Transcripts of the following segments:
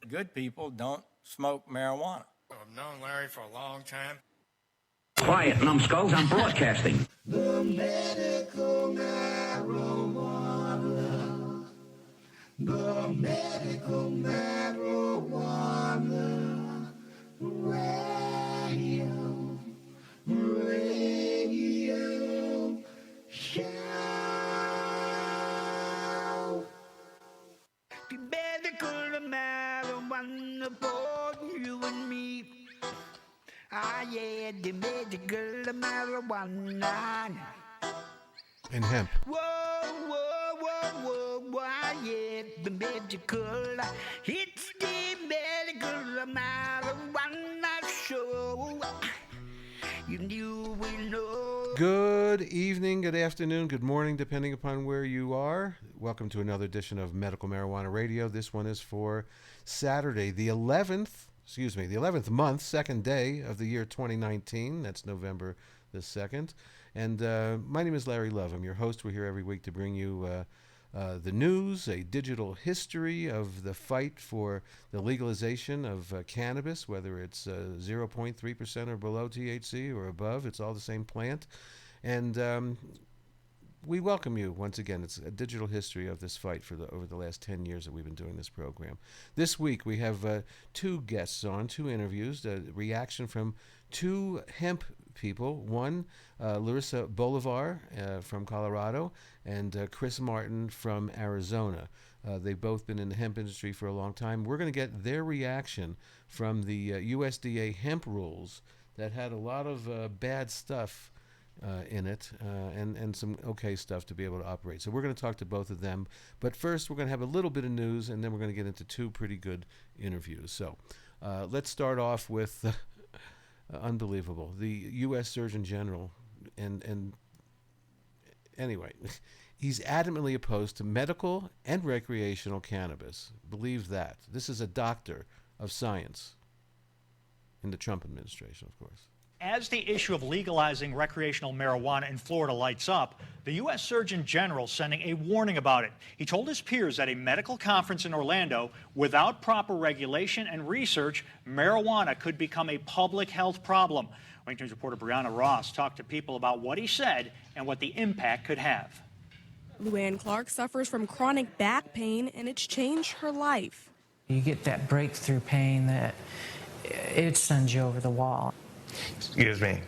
good people don't smoke marijuana. I've known Larry for a long time. Quiet, numbskulls, I'm broadcasting. The medical marijuana. The medical marijuana. Radio show. The medical marijuana for you and me. Ah, yeah, the medical marijuana. And hemp. Whoa, whoa, whoa, whoa, whoa, ah, yeah, the medical. It's the medical marijuana show. You will know. Good evening, good afternoon, good morning, depending upon where you are. Welcome to another edition of Medical Marijuana Radio. This one is for Saturday, the 11th month, second day of the year 2019. That's November the 2nd. And my name is Larry Love. I'm your host. We're here every week to bring you the news, a digital history of the fight for the legalization of cannabis, whether it's 0.3% or below THC or above. It's all the same plant. And we welcome you once again. It's a digital history of this fight for over the last 10 years that we've been doing this program. This week we have two guests on, two interviews, a reaction from two hemp people. One, Larisa Bolivar from Colorado, and Chris Martin from Arizona. They've both been in the hemp industry for a long time. We're going to get their reaction from the USDA hemp rules that had a lot of bad stuff in it, and some okay stuff to be able to operate. So we're going to talk to both of them. But first, we're going to have a little bit of news, and then we're going to get into two pretty good interviews. So let's start off with unbelievable. The U.S. Surgeon General, and anyway, he's adamantly opposed to medical and recreational cannabis. Believe that. This is a doctor of science in the Trump administration, of course. As the issue of legalizing recreational marijuana in Florida lights up, the U.S. Surgeon General is sending a warning about it. He told his peers at a medical conference in Orlando, without proper regulation and research, marijuana could become a public health problem. Washington News reporter Brianna Ross talked to people about what he said and what the impact could have. Luann Clark suffers from chronic back pain, and it's changed her life. You get that breakthrough pain that it sends you over the wall. Excuse me.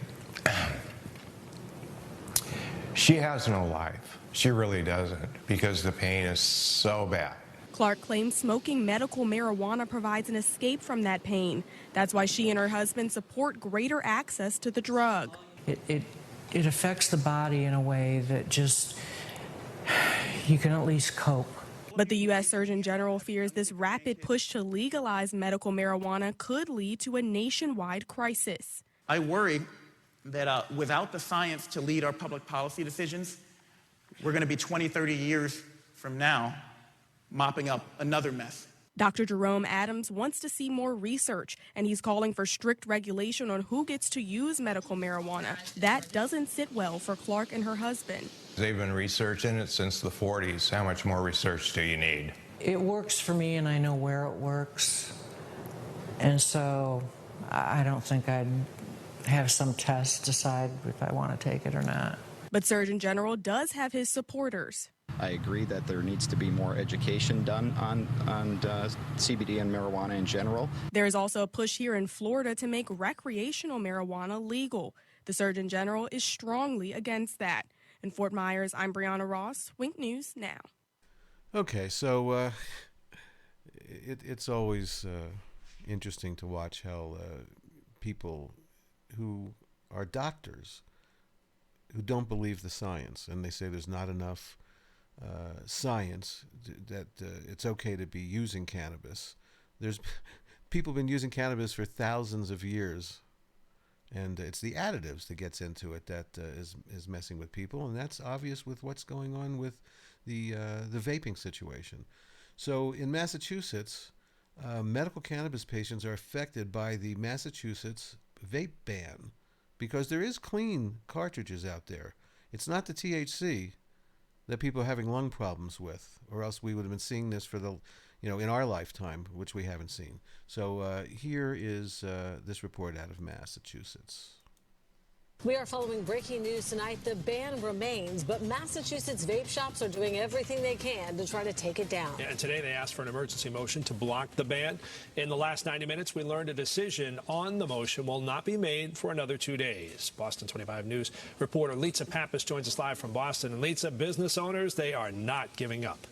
She has no life. She really doesn't, because the pain is so bad. Clark claims smoking medical marijuana provides an escape from that pain. That's why she and her husband support greater access to the drug. It affects the body in a way that just, you can at least cope. But the U.S. Surgeon General fears this rapid push to legalize medical marijuana could lead to a nationwide crisis. I worry that without the science to lead our public policy decisions, we're going to be 20, 30 years from now mopping up another mess. Dr. Jerome Adams wants to see more research, and he's calling for strict regulation on who gets to use medical marijuana. That doesn't sit well for Clark and her husband. They've been researching it since the 40s. How much more research do you need? It works for me, and I know where it works. And so I don't think I'd have some test decide if I want to take it or not. But Surgeon General does have his supporters. I agree that there needs to be more education done on CBD and marijuana in general. There is also a push here in Florida to make recreational marijuana legal. The Surgeon General is strongly against that. In Fort Myers, I'm Brianna Ross, Wink News Now. Okay, so it's always interesting to watch how people who are doctors who don't believe the science, and they say there's not enough science that it's okay to be using cannabis. There's people have been using cannabis for thousands of years, and it's the additives that gets into it that is messing with people, and that's obvious with what's going on with the vaping situation. So in Massachusetts, medical cannabis patients are affected by the Massachusetts vape ban because there is clean cartridges out there. It's not the THC that people are having lung problems with, or else we would have been seeing this for the in our lifetime, which we haven't seen. So here is this report out of Massachusetts. We are following breaking news tonight. The ban remains, but Massachusetts vape shops are doing everything they can to try to take it down. Yeah, and today they asked for an emergency motion to block the ban. In the last 90 minutes, we learned a decision on the motion will not be made for another 2 days. Boston 25 News reporter Larisa Pappas joins us live from Boston. And Larisa, business owners, they are not giving up.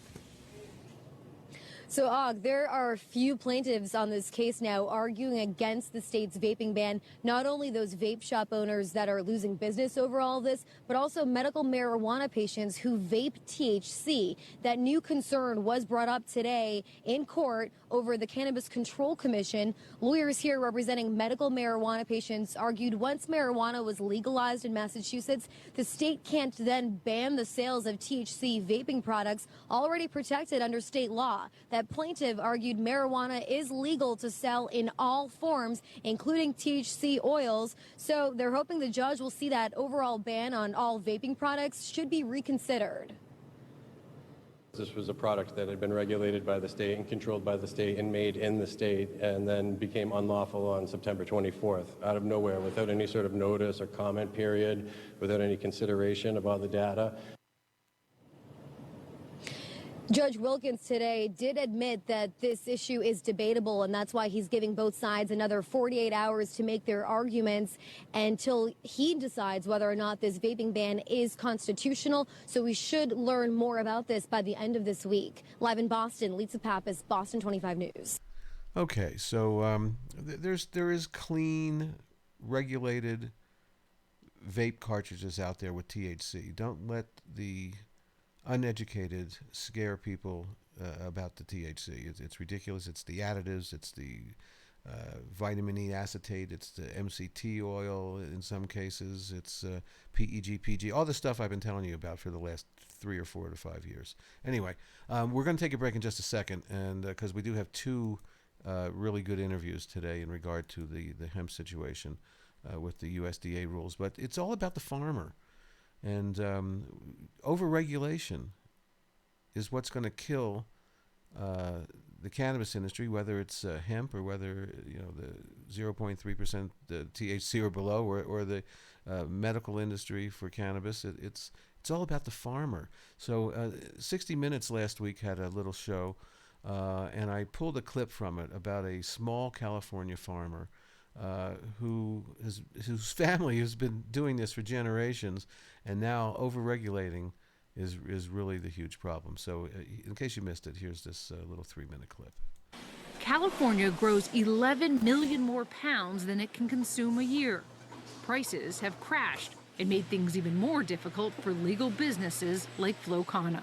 So, Og, there are a few plaintiffs on this case now arguing against the state's vaping ban. Not only those vape shop owners that are losing business over all of this, but also medical marijuana patients who vape THC. That new concern was brought up today in court over the Cannabis Control Commission. Lawyers here representing medical marijuana patients argued once marijuana was legalized in Massachusetts, the state can't then ban the sales of THC vaping products already protected under state law. That plaintiff argued marijuana is legal to sell in all forms, including THC oils. So they're hoping the judge will see that overall ban on all vaping products should be reconsidered. This was a product that had been regulated by the state and controlled by the state and made in the state, and then became unlawful on September 24th, out of nowhere, without any sort of notice or comment period, without any consideration about the data. Judge Wilkins today did admit that this issue is debatable, and that's why he's giving both sides another 48 hours to make their arguments until he decides whether or not this vaping ban is constitutional. So we should learn more about this by the end of this week. Live in Boston, Larisa Pappas, Boston 25 News. Okay, so there is clean, regulated vape cartridges out there with THC. Don't let the uneducated scare people about the THC. It's ridiculous. It's the additives. It's the vitamin E acetate. It's the MCT oil in some cases. It's PEG, PG, all the stuff I've been telling you about for the last 3 or 4 to 5 years. Anyway, we're going to take a break in just a second, and because we do have 2 really good interviews today in regard to the hemp situation with the USDA rules. But it's all about the farmer. And overregulation is what's going to kill the cannabis industry, whether it's hemp or whether the 0.3% THC or below, or the medical industry for cannabis. It's all about the farmer. So 60 Minutes last week had a little show, and I pulled a clip from it about a small California farmer whose family has been doing this for generations, and now overregulating is really the huge problem. So in case you missed it, here's this little 3-minute clip. California grows 11 million more pounds than it can consume a year. Prices have crashed and made things even more difficult for legal businesses like Flocana.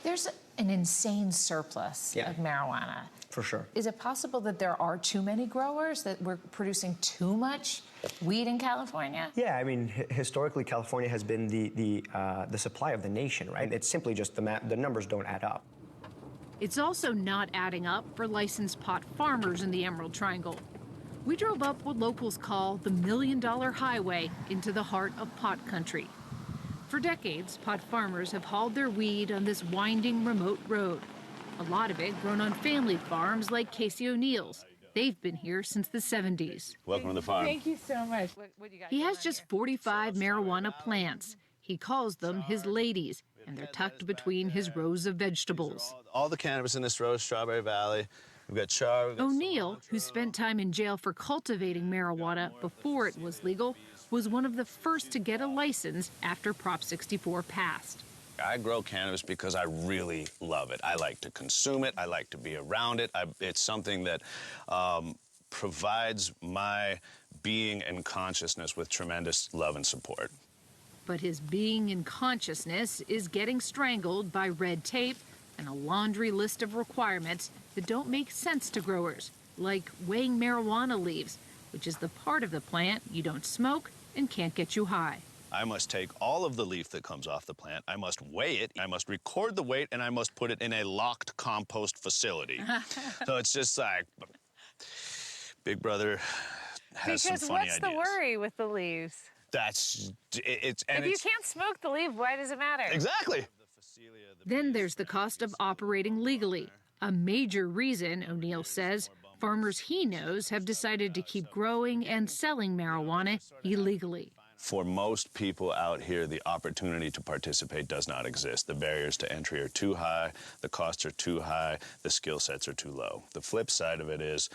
There's an insane surplus of marijuana. For sure. Is it possible that there are too many growers, that we're producing too much weed in California? Yeah, I mean, historically, California has been the supply of the nation, right? It's simply just the numbers don't add up. It's also not adding up for licensed pot farmers in the Emerald Triangle. We drove up what locals call the $1 Million Highway into the heart of pot country. For decades, pot farmers have hauled their weed on this winding, remote road. A lot of it grown on family farms like Casey O'Neill's. They've been here since the 70s. Welcome to the farm. Thank you so much. What you got? He has just 45 marijuana plants. He calls them his ladies, and they're tucked between his rows of vegetables. All the cannabis in this row is Strawberry Valley. We've got char. O'Neill, who spent time in jail for cultivating marijuana before it was legal, was one of the first to get a license after Prop 64 passed. I grow cannabis because I really love it. I like to consume it. I like to be around it. It's something that provides my being and consciousness with tremendous love and support. But his being and consciousness is getting strangled by red tape and a laundry list of requirements that don't make sense to growers, like weighing marijuana leaves, which is the part of the plant you don't smoke and can't get you high. I must take all of the leaf that comes off the plant, I must weigh it, I must record the weight, and I must put it in a locked compost facility. So it's just like, Big Brother has some funny ideas. Because what's the worry with the leaves? It's if you can't smoke the leaf, why does it matter? Exactly. Then there's the cost of operating legally. A major reason, O'Neill says, farmers he knows have decided to keep growing and selling marijuana illegally. For most people out here, the opportunity to participate does not exist. The barriers to entry are too high, the costs are too high, the skill sets are too low. The flip side of it is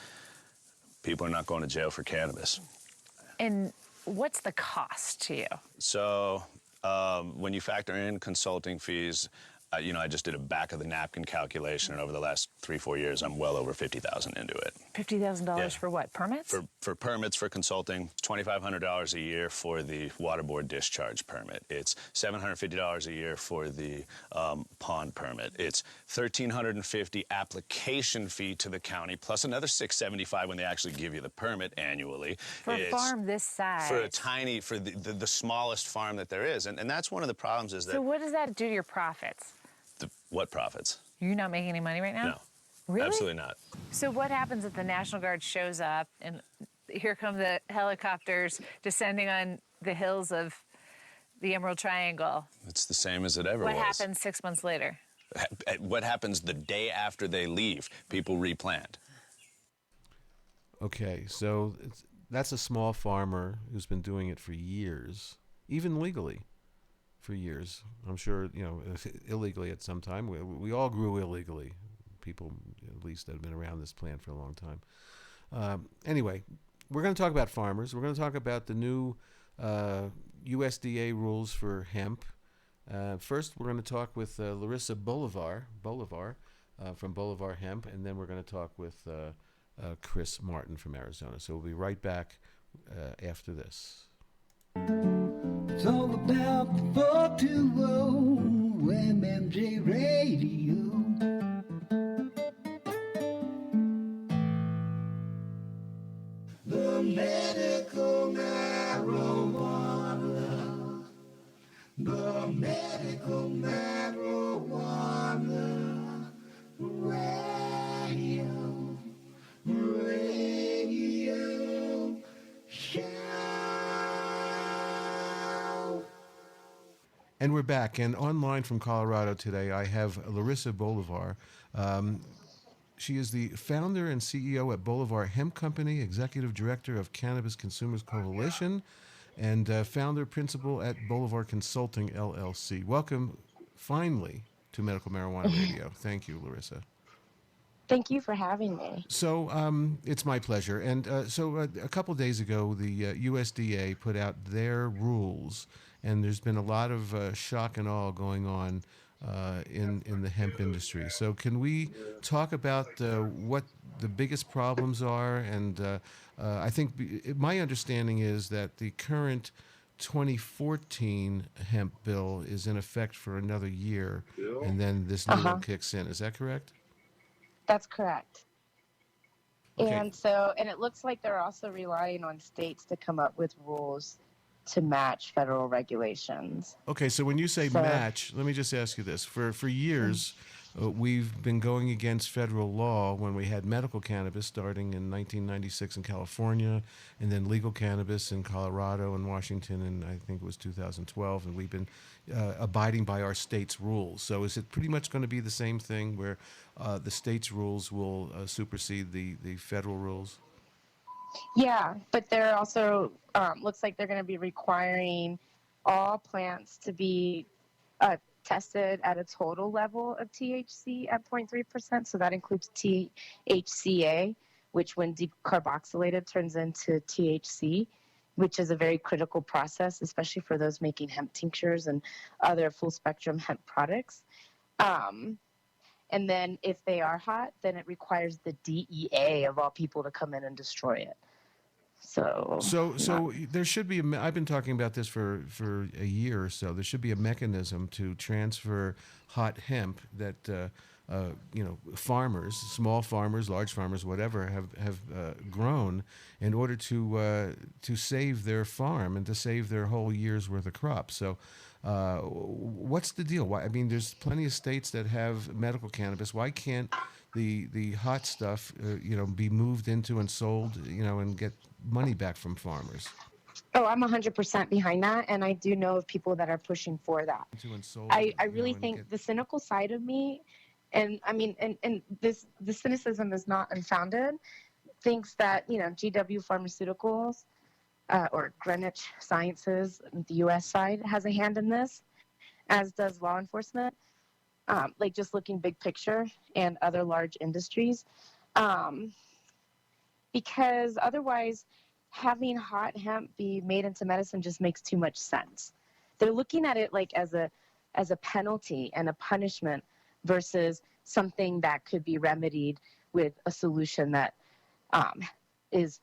people are not going to jail for cannabis. And what's the cost to you? So when you factor in consulting fees, I just did a back-of-the-napkin calculation, and over the last 3-4 years, I'm well over $50,000 into it. $50,000 for what, permits? For permits for consulting, $2,500 a year for the water board discharge permit. It's $750 a year for the pond permit. It's $1,350 application fee to the county, plus another $675 when they actually give you the permit annually. For a farm this size? For the smallest farm that there is. And that's one of the problems is that... So what does that do to your profits? What profits? You're not making any money right now? No. Really? Absolutely not. So what happens if the National Guard shows up and here come the helicopters descending on the hills of the Emerald Triangle? It's the same as it ever was. What happens 6 months later? What happens the day after they leave? People replant. Okay, so that's a small farmer who's been doing it for years, even legally. For years, I'm sure, illegally at some time. We all grew illegally. People, at least, that have been around this plant for a long time. Anyway, we're going to talk about farmers. We're going to talk about the new USDA rules for hemp. First, we're going to talk with Larisa Bolivar from Bolivar Hemp, and then we're going to talk with Chris Martin from Arizona. So we'll be right back after this. It's all about the 420 MMJ Radio. The medical marijuana. The medical marijuana. Radio show. And we're back. And online from Colorado today, I have Larisa Bolivar. She is the founder and CEO at Bolivar Hemp Company, executive director of Cannabis Consumers Coalition, and founder principal at Bolivar Consulting, LLC. Welcome, finally, to Medical Marijuana Radio. Thank you, Larisa. Thank you for having me. So it's my pleasure. And so a couple days ago, the USDA put out their rules, and there's been a lot of shock and awe going on in the hemp industry. So can we talk about what the biggest problems are? And I think my understanding is that the current 2014 hemp bill is in effect for another year, and then this new one kicks in. Is that correct? That's correct. Okay. And it looks like they're also relying on states to come up with rules to match federal regulations. Okay, so when you say match, let me just ask you this. For years, we've been going against federal law when we had medical cannabis starting in 1996 in California, and then legal cannabis in Colorado and Washington in, I think it was 2012, and we've been abiding by our state's rules. So is it pretty much going to be the same thing where the state's rules will supersede the federal rules? Yeah, but they're also, looks like they're going to be requiring all plants to be tested at a total level of THC at 0.3%. So that includes THCA, which when decarboxylated turns into THC, which is a very critical process, especially for those making hemp tinctures and other full spectrum hemp products. And then if they are hot, then it requires the DEA of all people to come in and destroy it. So there should be I've been talking about this for a year or so. There should be a mechanism to transfer hot hemp that farmers, small farmers, large farmers, whatever, have grown in order to save their farm and to save their whole year's worth of crops. So what's the deal? Why? I mean, there's plenty of states that have medical cannabis. Why can't the hot stuff be moved into and sold and get money back from farmers? Oh, I'm 100% behind that, and I do know of people that are pushing for that. I really think the cynical side of me And I mean, and this the cynicism is not unfounded. Thinks that GW Pharmaceuticals or Greenwich Sciences, the U.S. side, has a hand in this, as does law enforcement. Like just looking big picture and other large industries, because otherwise, having hot hemp be made into medicine just makes too much sense. They're looking at it like as a penalty and a punishment versus something that could be remedied with a solution that is,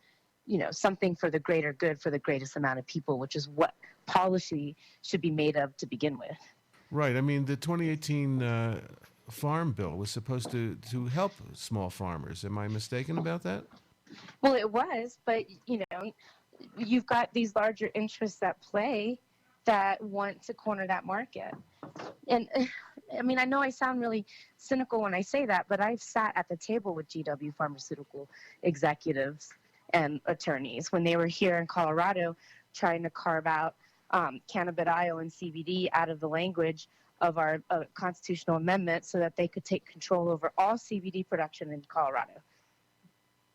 something for the greater good for the greatest amount of people, which is what policy should be made of to begin with. Right. I mean, the 2018 Farm Bill was supposed to help small farmers. Am I mistaken about that? Well, it was, but you've got these larger interests at play that want to corner that market. And I mean, I know I sound really cynical when I say that, but I've sat at the table with GW Pharmaceutical executives and attorneys when they were here in Colorado trying to carve out cannabidiol and CBD out of the language of our constitutional amendment so that they could take control over all CBD production in Colorado.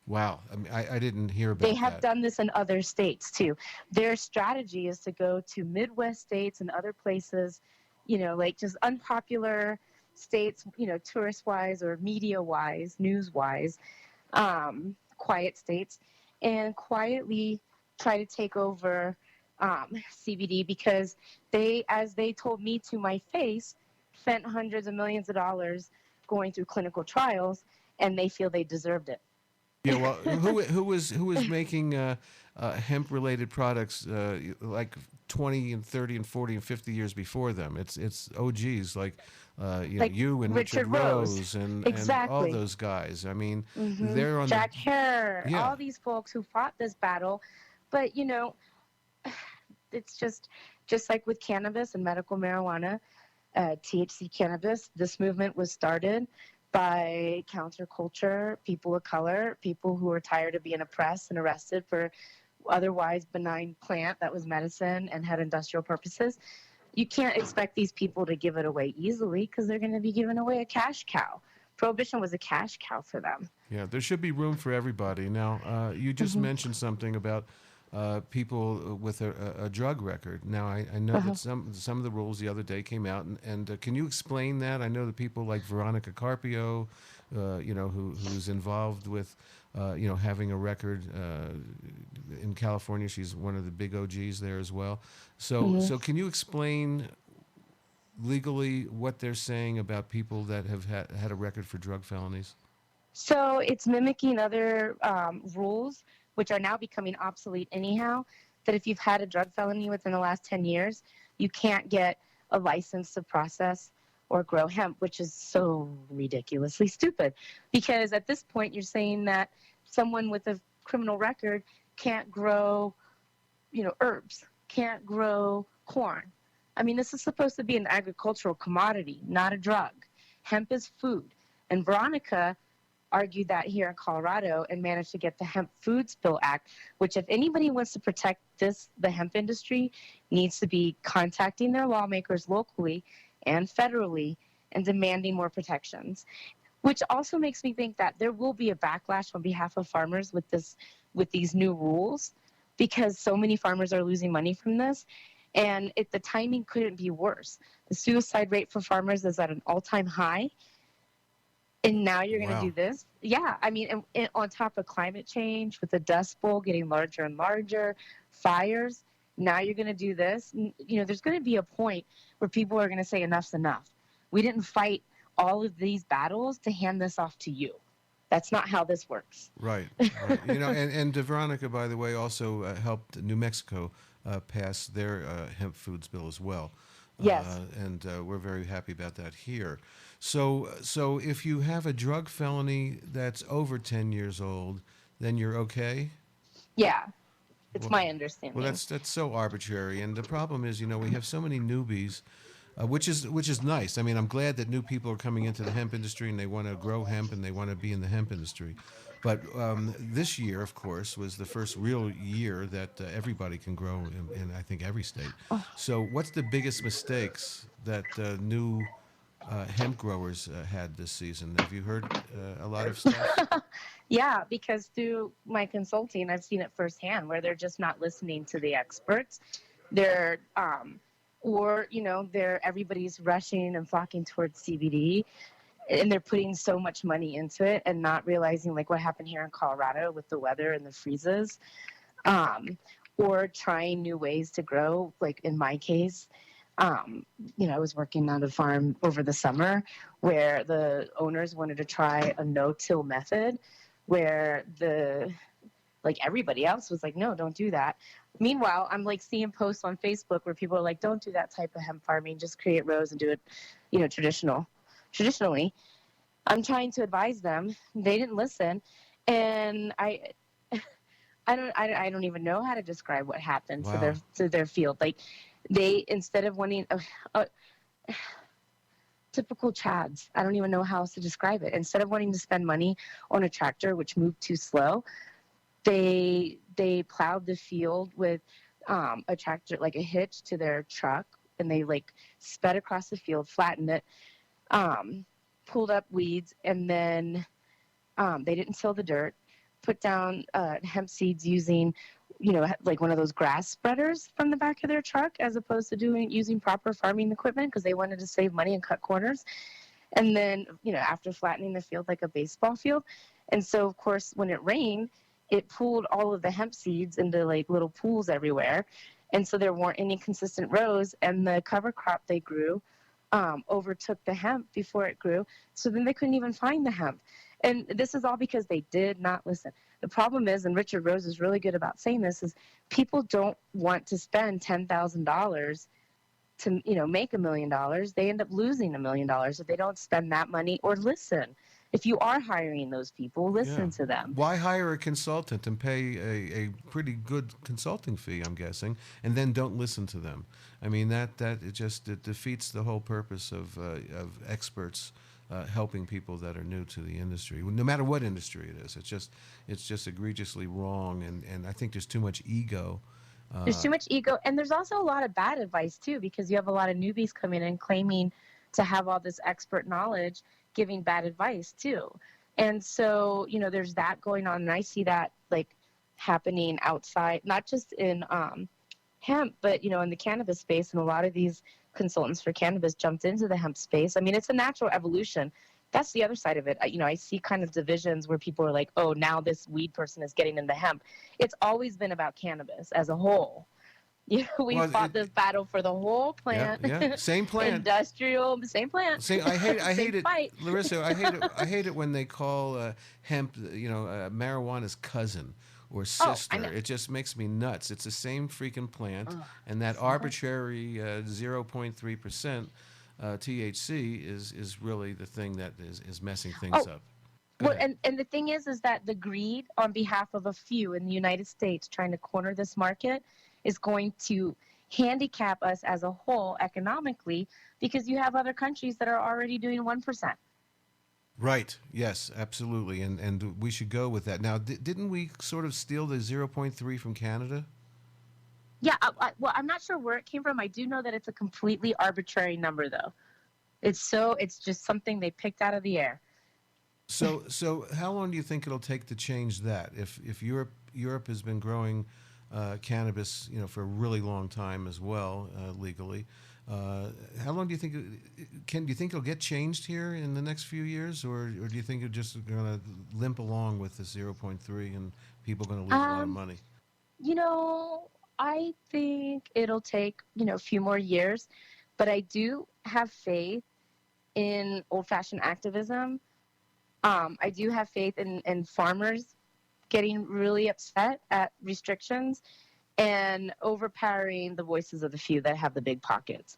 Wow. I mean, I didn't hear about that. They have done this in other states too. Their strategy is to go to Midwest states and other places, like just unpopular states, tourist-wise or media-wise, news-wise, quiet states, and quietly try to take over CBD because they, as they told me to my face, spent hundreds of millions of dollars going through clinical trials, and they feel they deserved it. Yeah, well, who was making hemp-related products like 20 and 30 and 40 and 50 years before them? It's OGs like you and Richard Rose and all those guys. I mean, they're on Jack Hare, Yeah. all these folks who fought this battle, but it's just like with cannabis and medical marijuana, THC cannabis. This movement was started by counterculture, people of color, people who were tired of being oppressed and arrested for otherwise benign plant that was medicine and had industrial purposes. You can't expect these people to give it away easily because they're going to be giving away a cash cow. Prohibition was a cash cow for them. Yeah, there should be room for everybody. Now, you just mentioned something about people with a drug record. Now, I know that some of the rules the other day came out, and can you explain that? I know that people like Veronica Carpio, who's involved with, having a record in California. She's one of the big OGs there as well. So can you explain legally what they're saying about people that have had a record for drug felonies? So it's mimicking other rules, which are now becoming obsolete anyhow, that if you've had a drug felony within the last 10 years, you can't get a license to process or grow hemp, which is so ridiculously stupid. Because at this point, you're saying that someone with a criminal record can't grow, herbs, can't grow corn. I mean, this is supposed to be an agricultural commodity, not a drug. Hemp is food. And Veronica argued that here in Colorado and managed to get the Hemp Foods Bill Act, which if anybody wants to protect the hemp industry, needs to be contacting their lawmakers locally and federally and demanding more protections. Which also makes me think that there will be a backlash on behalf of farmers with these new rules, because so many farmers are losing money from this. And the timing couldn't be worse. The suicide rate for farmers is at an all-time high. And now you're going to do this? Yeah. I mean, and on top of climate change, with the Dust Bowl getting larger and larger, fires, now you're going to do this. There's going to be a point where people are going to say enough's enough. We didn't fight all of these battles to hand this off to you. That's not how this works. Right. And Veronica, by the way, also helped New Mexico pass their hemp foods bill as well. Yes. And we're very happy about that here. So if you have a drug felony that's over 10 years old, then you're okay? Yeah. It's my understanding. Well, that's so arbitrary. And the problem is, we have so many newbies, which is nice. I mean, I'm glad that new people are coming into the hemp industry and they want to grow hemp and they want to be in the hemp industry. But this year, of course, was the first real year that everybody can grow in I think, every state. So what's the biggest mistakes that new hemp growers had this season. Have you heard a lot of stuff? Yeah, because through my consulting, I've seen it firsthand where they're just not listening to the experts. They're, or, everybody's rushing and flocking towards CBD, and they're putting so much money into it and not realizing like what happened here in Colorado with the weather and the freezes, or trying new ways to grow. Like in my case, I was working on a farm over the summer where the owners wanted to try a no-till method where everybody else was like, no, don't do that. Meanwhile, I'm like seeing posts on Facebook where people are like, don't do that type of hemp farming, just create rows and do it, traditionally. I'm trying to advise them. They didn't listen. And I don't even know how to describe what happened to their field. Like they, instead of wanting typical Chads, I don't even know how else to describe it. Instead of wanting to spend money on a tractor, which moved too slow, they plowed the field with a tractor, like a hitch to their truck, and they like sped across the field, flattened it, pulled up weeds, and then they didn't till the dirt, put down hemp seeds using, like one of those grass spreaders from the back of their truck, as opposed to using proper farming equipment because they wanted to save money and cut corners. And then, after flattening the field like a baseball field. And so, of course, when it rained, it pulled all of the hemp seeds into like little pools everywhere. And so there weren't any consistent rows, and the cover crop they grew overtook the hemp before it grew. So then they couldn't even find the hemp. And this is all because they did not listen. The problem is, and Richard Rose is really good about saying this, is people don't want to spend $10,000 to, make $1 million. They end up losing $1 million if they don't spend that money or listen. If you are hiring those people, listen to them. Why hire a consultant and pay a pretty good consulting fee, I'm guessing, and then don't listen to them? I mean, that it defeats the whole purpose of experts helping people that are new to the industry, no matter what industry it is. It's just egregiously wrong, and I think there's too much ego. There's too much ego, and there's also a lot of bad advice too, because you have a lot of newbies coming in claiming to have all this expert knowledge, giving bad advice too. And so, there's that going on, and I see that like happening outside, not just in hemp, but in the cannabis space. And a lot of these consultants for cannabis jumped into the hemp space. I mean, it's a natural evolution. That's the other side of it. I see kind of divisions where people are like, oh, now this weed person is getting into hemp. It's always been about cannabis as a whole. We fought this battle for the whole plant. Yeah. Same plant. Industrial, same plant. I hate it, fight. Larissa. I hate it when they call hemp, marijuana's cousin or sister. It just makes me nuts. It's the same freaking plant, and that arbitrary 0.3% THC is really the thing that is messing things up. Well, and the thing is that the greed on behalf of a few in the United States trying to corner this market is going to handicap us as a whole economically, because you have other countries that are already doing 1%. Right. Yes, absolutely. And we should go with that. Now, didn't we sort of steal the 0.3 from Canada? Yeah. Well, I'm not sure where it came from. I do know that it's a completely arbitrary number, though. It's just something they picked out of the air. So how long do you think it'll take to change that? If Europe has been growing cannabis, for a really long time as well, legally. How long do you think? Do you think it'll get changed here in the next few years, or do you think it's just going to limp along with the 0.3 and people are going to lose a lot of money? I think it'll take a few more years, but I do have faith in old-fashioned activism. I do have faith in farmers getting really upset at restrictions and overpowering the voices of the few that have the big pockets.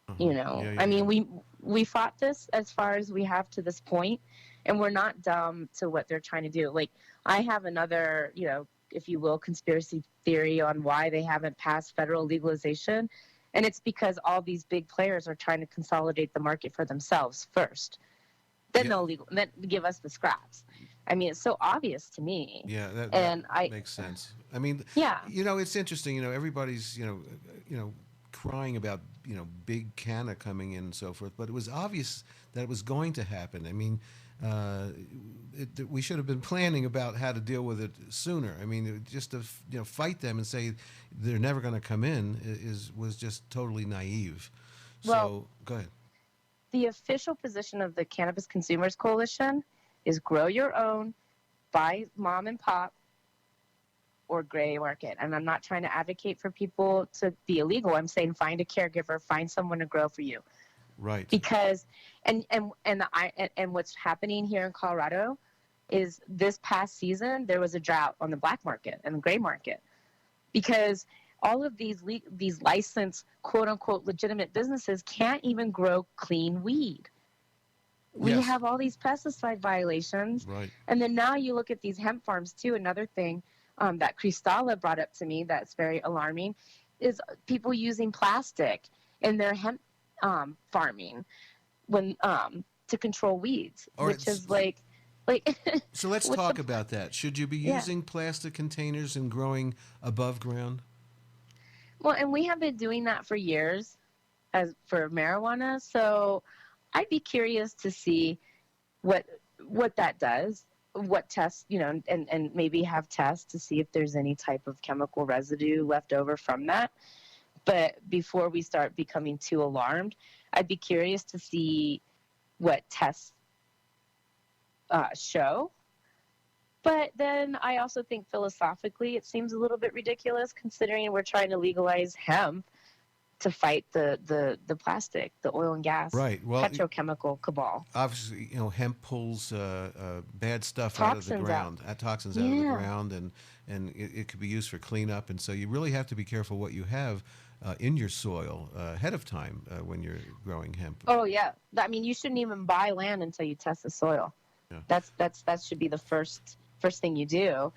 I mean, we fought this as far as we have to this point, and we're not dumb to what they're trying to do. Like, I have another, if you will, conspiracy theory on why they haven't passed federal legalization, and it's because all these big players are trying to consolidate the market for themselves first. Then they'll then give us the scraps. I mean, it's so obvious to me. Yeah, that makes sense. I mean, yeah. It's interesting. Everybody's, crying about, big canna coming in and so forth. But it was obvious that it was going to happen. I mean, we should have been planning about how to deal with it sooner. I mean, just to fight them and say they're never going to come in was just totally naive. Well, So go ahead. The official position of the Cannabis Consumers Coalition is grow your own, buy mom and pop, or gray market. And I'm not trying to advocate for people to be illegal. I'm saying find a caregiver, find someone to grow for you. Right. Because and what's happening here in Colorado is this past season there was a drought on the black market and the gray market because all of these licensed quote unquote legitimate businesses can't even grow clean weed. We Yes. have all these pesticide violations. Right. And then now you look at these hemp farms too. Another thing that Cristala brought up to me that's very alarming is people using plastic in their hemp farming when to control weeds, All right, which is like So let's what's talk the- about that. Should you be Yeah. using plastic containers and growing above ground? Well, and we have been doing that for years as for marijuana. So I'd be curious to see what that does, what tests, and maybe have tests to see if there's any type of chemical residue left over from that. But before we start becoming too alarmed, I'd be curious to see what tests show. But then I also think philosophically it seems a little bit ridiculous considering we're trying to legalize hemp to fight the plastic, the oil and gas, Right. Well, petrochemical cabal. Obviously, hemp pulls bad stuff out of the Toxins ground, out. toxins out of the Yeah. ground, and it could be used for cleanup. And so you really have to be careful what you have in your soil ahead of time when you're growing hemp. Oh yeah, I mean you shouldn't even buy land until you test the soil. Yeah. That should be the first thing you do.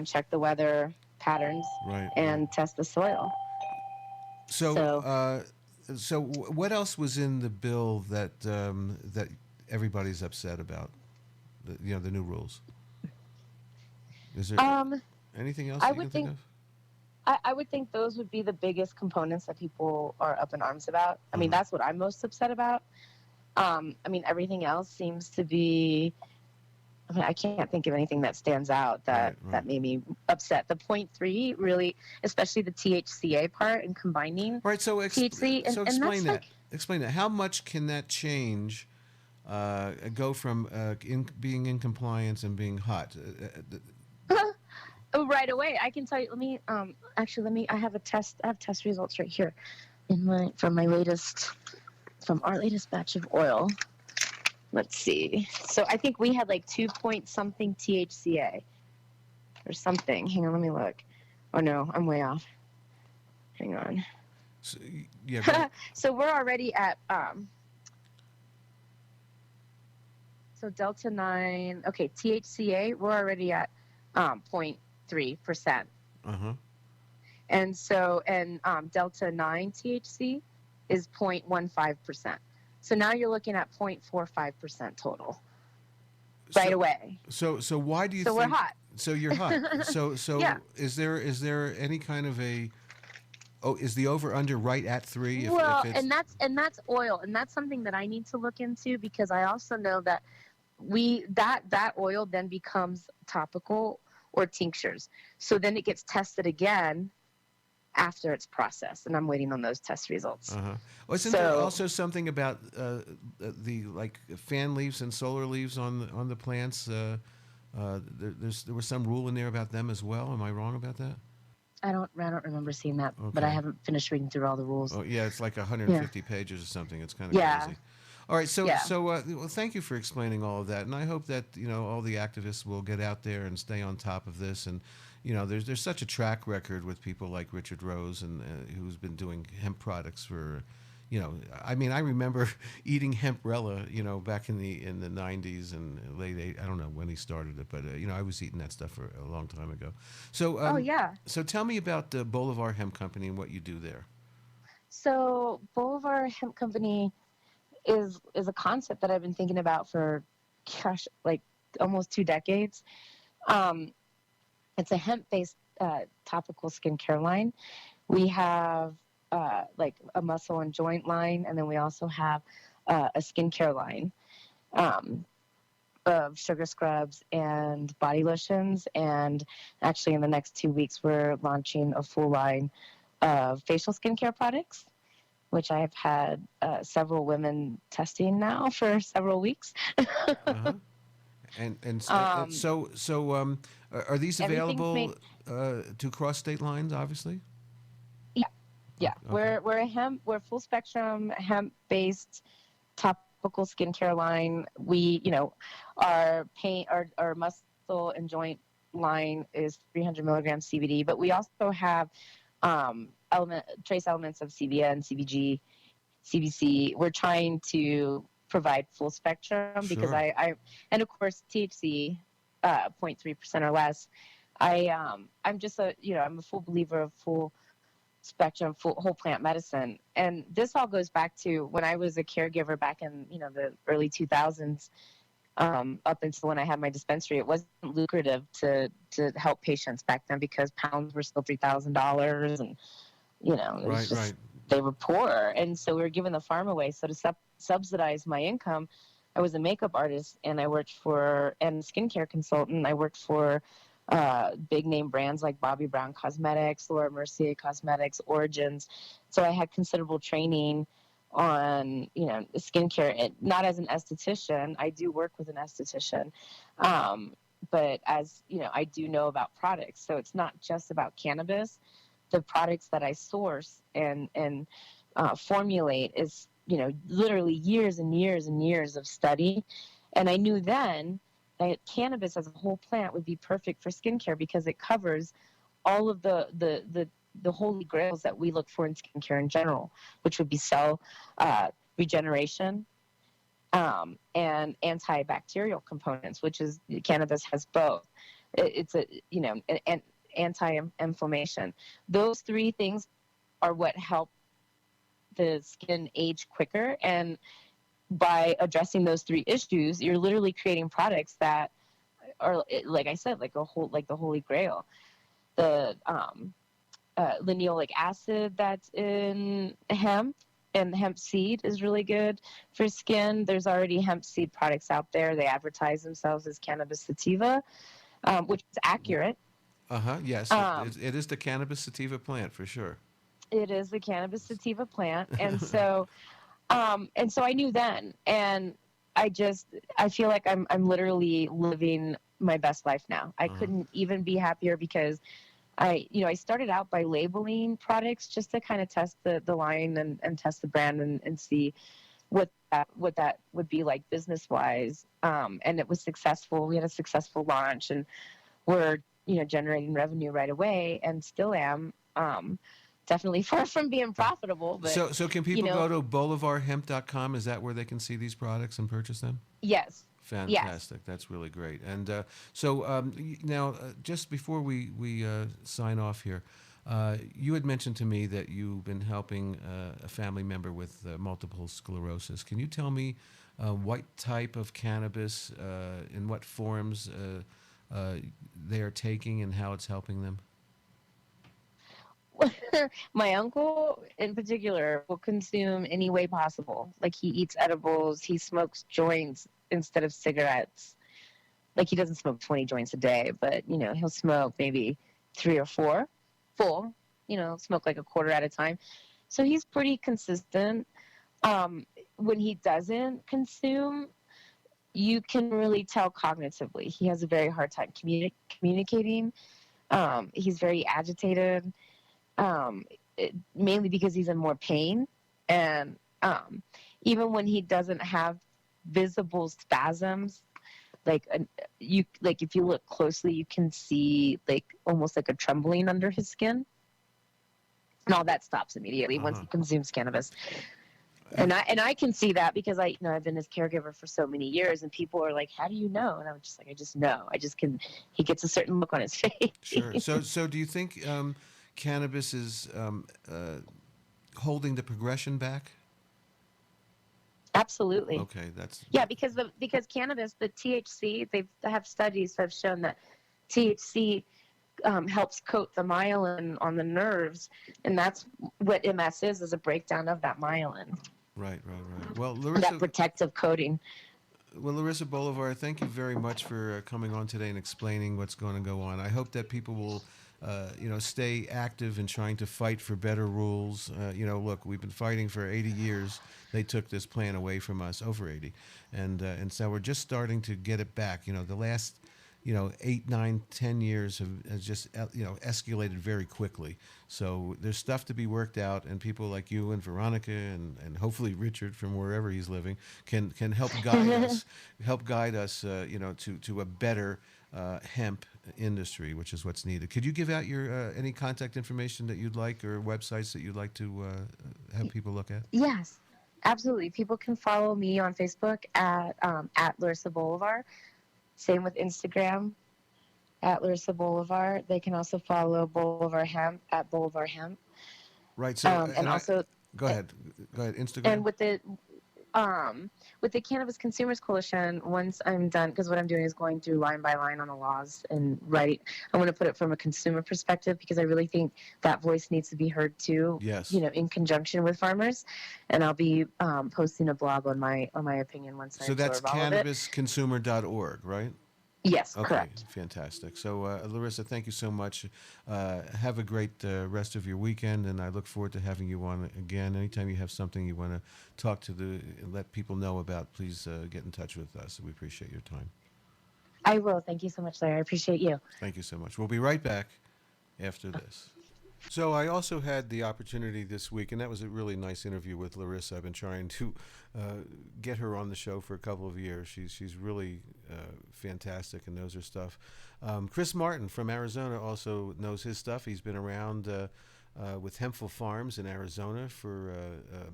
Check the weather patterns Right. and test the soil. So what else was in the bill that that everybody's upset about? The new rules. Is there anything else I that you would can think think- of? I would think those would be the biggest components that people are up in arms about. I mean, that's what I'm most upset about. I mean, everything else seems to be. I mean, I can't think of anything that stands out that made me upset. The 0.3 really, especially the THCA part and combining THC. And Explain that's that. Explain that. How much can that change? Go from being in compliance and being hot. Right away, I can tell you. Let me I have test results right here from our latest batch of oil. Let's see. So I think we had like 2 point something THCA or something. Hang on, let me look. Oh no, I'm way off. Hang on. So, yeah. So we're already at so Delta 9. Okay, THCA. We're already at 0.3%. And so Delta 9 THC is 0.15%. So now you're looking at 0.45% total right away. So why do you? So think, we're hot. So you're hot. So Yeah. Is there any kind of a? Oh, is the over under right at 3? Well, if it's, and that's oil, and that's something that I need to look into because I also know that that oil then becomes topical or tinctures. So then it gets tested again after it's processed, and I'm waiting on those test results. Well, isn't there also something about the like fan leaves and solar leaves on the plants? There was some rule in there about them as well. Am I wrong about that? I don't remember seeing that, but I haven't finished reading through all the rules. Oh yeah, it's like 150 pages or something. It's kind of crazy. All right, so well, thank you for explaining all of that, and I hope that all the activists will get out there and stay on top of this. And there's such a track record with people like Richard Rose and who's been doing hemp products for, I mean, I remember eating hemprella, back in the 90s and late 80s. I don't know when he started it, but I was eating that stuff for a long time ago. So So tell me about the Bolivar Hemp Company and what you do there. So Bolivar Hemp Company is a concept that I've been thinking about for, gosh, like almost 2 decades. It's a hemp-based topical skincare line. We have like a muscle and joint line, and then we also have a skincare line of sugar scrubs and body lotions. And actually, in the next 2 weeks, we're launching a full line of facial skincare products, which I've had several women testing now for several weeks. Uh-huh. Are these Everything's available to cross state lines? Obviously. Yeah, Okay. we're full spectrum hemp based topical skincare line. We, our muscle and joint line is 300 milligrams CBD, but we also have trace elements of CBN, CBG, CBC. We're trying to provide full spectrum because Sure. and of course THC, 0.3% or less. I'm just I'm a full believer of full spectrum, whole plant medicine. And this all goes back to when I was a caregiver back in, the early 2000s, up until when I had my dispensary. It wasn't lucrative to help patients back then because pounds were still $3,000, and it was just they were poor, and so we were giving the farm away. So to subsidize my income, I was a makeup artist, and I worked and skincare consultant. I worked for big name brands like Bobbi Brown Cosmetics, Laura Mercier Cosmetics, Origins. So I had considerable training on, skincare. Not as an esthetician, I do work with an esthetician, but as I do know about products. So it's not just about cannabis. The products that I source and formulate is, literally years and years and years of study. And I knew then that cannabis as a whole plant would be perfect for skincare because it covers all of the holy grails that we look for in skincare in general, which would be cell regeneration and antibacterial components, which is cannabis has both. It's an anti-inflammation. Those three things are what help the skin age quicker. And by addressing those three issues, you're literally creating products that are, like I said, like the holy grail. The linoleic acid that's in hemp and hemp seed is really good for skin. There's already hemp seed products out there. They advertise themselves as cannabis sativa, which is accurate. Yes, it is the cannabis sativa plant for sure. It is the cannabis sativa plant, and so I knew then, and I feel like I'm literally living my best life now. I couldn't even be happier because I started out by labeling products just to kind of test the line and test the brand and see what that would be like business wise. And it was successful. We had a successful launch, and we're generating revenue right away, and still am. Definitely far from being profitable. But so can people go to bolivarhemp.com? Is that where they can see these products and purchase them? Yes. Fantastic. Yes. That's really great. And now, just before we sign off here, you had mentioned to me that you've been helping a family member with multiple sclerosis. Can you tell me what type of cannabis, in what forms they are taking and how it's helping them? My uncle in particular will consume any way possible. Like, he eats edibles, he smokes joints instead of cigarettes. Like, he doesn't smoke 20 joints a day, but he'll smoke maybe 3 or 4 full, smoke like a quarter at a time. So he's pretty consistent. When he doesn't consume, you can really tell cognitively. He has a very hard time communicating. He's very agitated. Mainly because he's in more pain, and even when he doesn't have visible spasms, if you look closely, you can see almost like a trembling under his skin, and all that stops immediately once he consumes cannabis. And I can see that because I've been his caregiver for so many years, and people are like, "How do you know?" And I'm just like, "I just know. I just can." He gets a certain look on his face. Sure. So do you think cannabis is holding the progression back? Absolutely. Okay, because cannabis, the THC, they have studies that have shown that THC helps coat the myelin on the nerves, and that's what MS is a breakdown of that myelin. Right. Well, That Larisa, protective coating. well, Larisa Bolivar, thank you very much for coming on today and explaining what's going to go on. I hope that people will, stay active in trying to fight for better rules. Look, we've been fighting for 80 years. They took this plan away from us, over 80, and so we're just starting to get it back. The last 8, 9, 10 years has just escalated very quickly. So there's stuff to be worked out, and people like you and Veronica and hopefully Richard from wherever he's living can help guide us, to a better hemp industry, which is what's needed. Could you give out your any contact information that you'd like, or websites that you'd like to have people look at? Yes, absolutely. People can follow me on Facebook at Larisa Bolivar. Same with Instagram at Larisa Bolivar. They can also follow Bolivar Hemp at Bolivar Hemp. Right. So and also go ahead. Instagram. And with the Cannabis Consumers Coalition, once I'm done, because what I'm doing is going through line by line on the laws and writing. I want to put it from a consumer perspective, because I really think that voice needs to be heard too. Yes. In conjunction with farmers. And I'll be posting a blog on my opinion once I So absorb that's all of it. cannabisconsumer.org, right? Yes, Okay, correct. fantastic. So, Larisa, thank you so much. Have a great rest of your weekend, and I look forward to having you on again. Anytime you have something you want to talk to let people know about, please get in touch with us. We appreciate your time. I will. Thank you so much, Larry. I appreciate you. Thank you so much. We'll be right back after this. So I also had the opportunity this week, and that was a really nice interview with Larisa. I've been trying to get her on the show for a couple of years. She's really fantastic and knows her stuff. Chris Martin from Arizona also knows his stuff. He's been around with Hempful Farms in Arizona for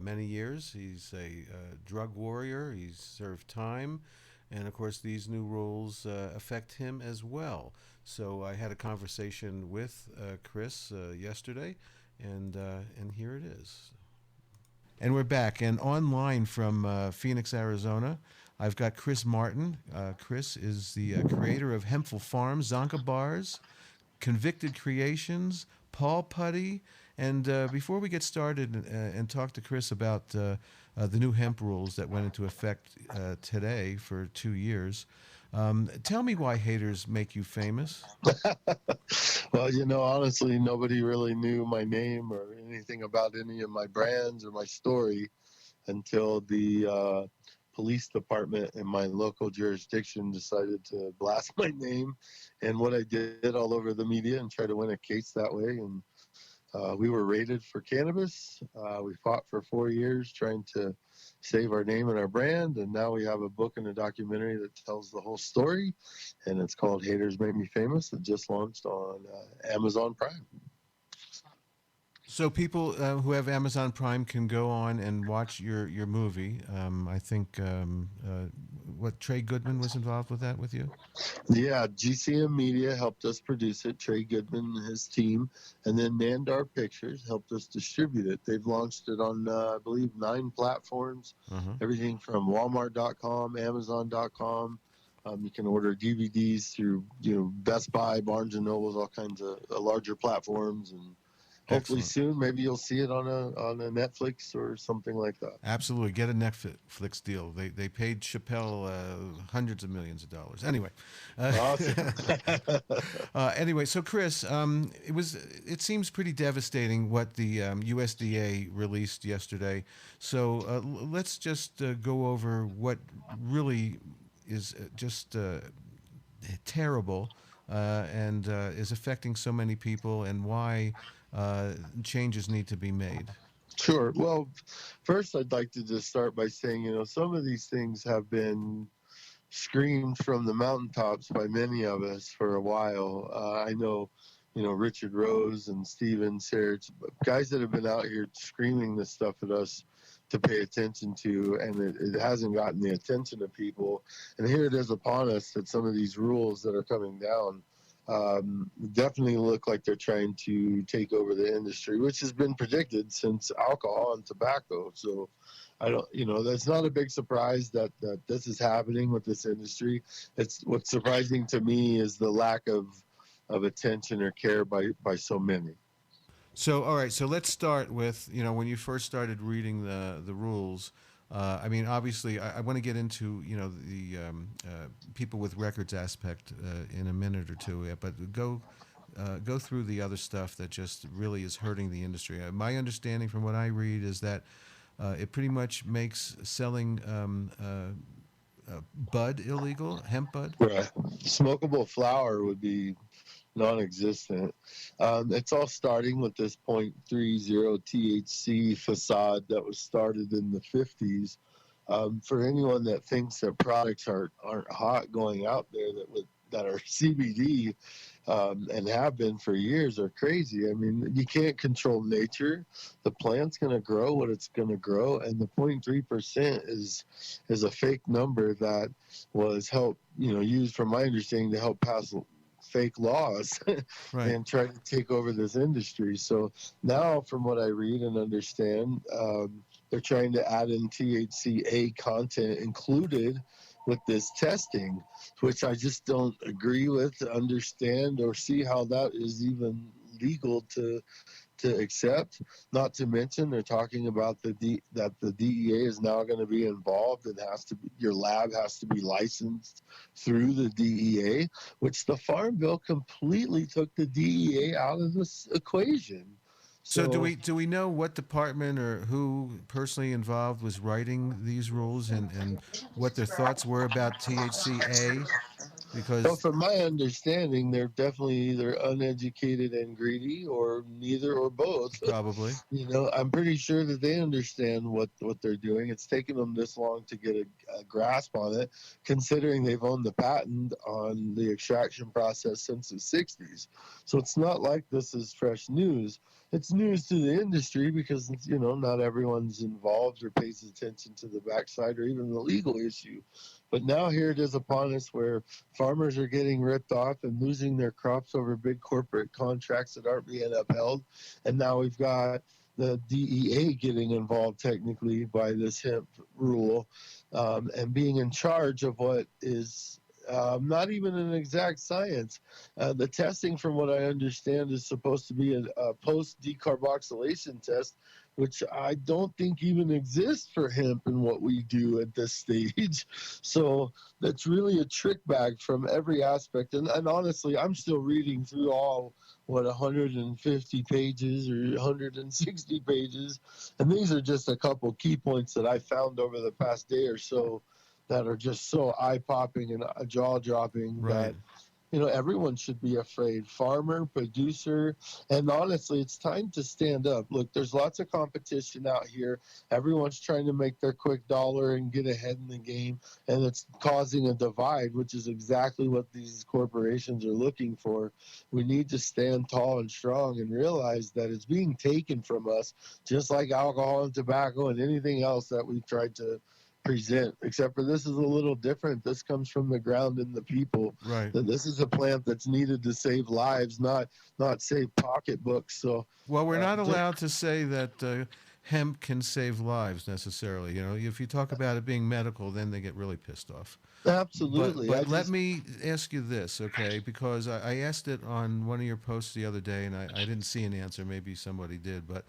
many years. He's a drug warrior. He's served time. And, of course, these new rules affect him as well. So I had a conversation with Chris yesterday, and here it is. And we're back. And online from Phoenix, Arizona, I've got Chris Martin. Chris is the creator of Hempful Farms, Zonka Bars, Convicted Creations, Paul Putty. And before we get started and talk to Chris about the new hemp rules that went into effect today for 2 years, tell me why haters make you famous. Well, honestly, nobody really knew my name or anything about any of my brands or my story until the police department in my local jurisdiction decided to blast my name and what I did all over the media and try to win a case that way. And we were raided for cannabis. We fought for 4 years trying to save our name and our brand, and now we have a book and a documentary that tells the whole story, and it's called Haters Make Me Famous. It just launched on Amazon Prime. So people who have Amazon Prime can go on and watch your movie. I think what Trey Goodman was involved with that with you? Yeah, GCM Media helped us produce it, Trey Goodman and his team, and then Nandar Pictures helped us distribute it. They've launched it on, I believe, 9 platforms, everything from Walmart.com, Amazon.com. You can order DVDs through, Best Buy, Barnes & Nobles, all kinds of larger platforms, and hopefully soon, maybe you'll see it on a Netflix or something like that. Absolutely, get a Netflix deal. They paid Chappelle hundreds of millions of dollars. Anyway, awesome. Anyway, so Chris, it seems pretty devastating what the USDA released yesterday. So let's just go over what really is just terrible and is affecting so many people, and why changes need to be made. Sure. Well, first I'd like to just start by saying, some of these things have been screamed from the mountaintops by many of us for a while. I know, Richard Rose and Steven Serge, guys that have been out here screaming this stuff at us to pay attention to, and it hasn't gotten the attention of people. And here it is upon us that some of these rules that are coming down definitely look like they're trying to take over the industry, which has been predicted since alcohol and tobacco. So I don't, that's not a big surprise that this is happening with this industry. What's surprising to me is the lack of of attention or care by so many. So, all right. So let's start with, when you first started reading the rules. I mean, obviously, I want to get into, the people with records aspect in a minute or two. But go through the other stuff that just really is hurting the industry. My understanding from what I read is that it pretty much makes selling bud illegal, hemp bud. Right. Smokable flower would be non-existent. It's all starting with this .30 THC facade that was started in the 50s. For anyone that thinks that products aren't hot going out there that are CBD and have been for years are crazy. I mean, you can't control nature. The plant's going to grow what it's going to grow, and the 0.3% is a fake number that was used, from my understanding, to help pass fake laws Right. and try to take over this industry. So now, from what I read and understand, they're trying to add in THCA content included with this testing, which I just don't agree with, understand, or see how that is even legal to accept. Not to mention, they're talking about that the DEA is now going to be involved and your lab has to be licensed through the DEA, which the Farm Bill completely took the DEA out of this equation. So do we know what department or who personally involved was writing these rules and what their thoughts were about THCA? Because Well, from my understanding, they're definitely either uneducated and greedy, or neither, or both. Probably. I'm pretty sure that they understand what they're doing. It's taken them this long to get a grasp on it, considering they've owned the patent on the extraction process since the 60s. So it's not like this is fresh news. It's news to the industry because, not everyone's involved or pays attention to the backside or even the legal issue. But now here it is upon us, where farmers are getting ripped off and losing their crops over big corporate contracts that aren't being upheld. And now we've got the DEA getting involved technically by this hemp rule, and being in charge of what is not even an exact science. The testing, from what I understand, is supposed to be a post-decarboxylation test, which I don't think even exists for hemp and what we do at this stage. So that's really a trick bag from every aspect. And honestly, I'm still reading through all, 150 pages or 160 pages. And these are just a couple key points that I found over the past day or so that are just so eye-popping and jaw-dropping that everyone should be afraid. Farmer, producer, and honestly, it's time to stand up. Look, there's lots of competition out here. Everyone's trying to make their quick dollar and get ahead in the game, and it's causing a divide, which is exactly what these corporations are looking for. We need to stand tall and strong and realize that it's being taken from us, just like alcohol and tobacco and anything else that we've tried to present, except for this is a little different. This comes from the ground and the people. Right. This is a plant that's needed to save lives, not save pocketbooks. So, well, we're not allowed to say that hemp can save lives necessarily. If you talk about it being medical, then they get really pissed off. Absolutely. But let me ask you this, okay? Because I asked it on one of your posts the other day, and I didn't see an answer. Maybe somebody did, but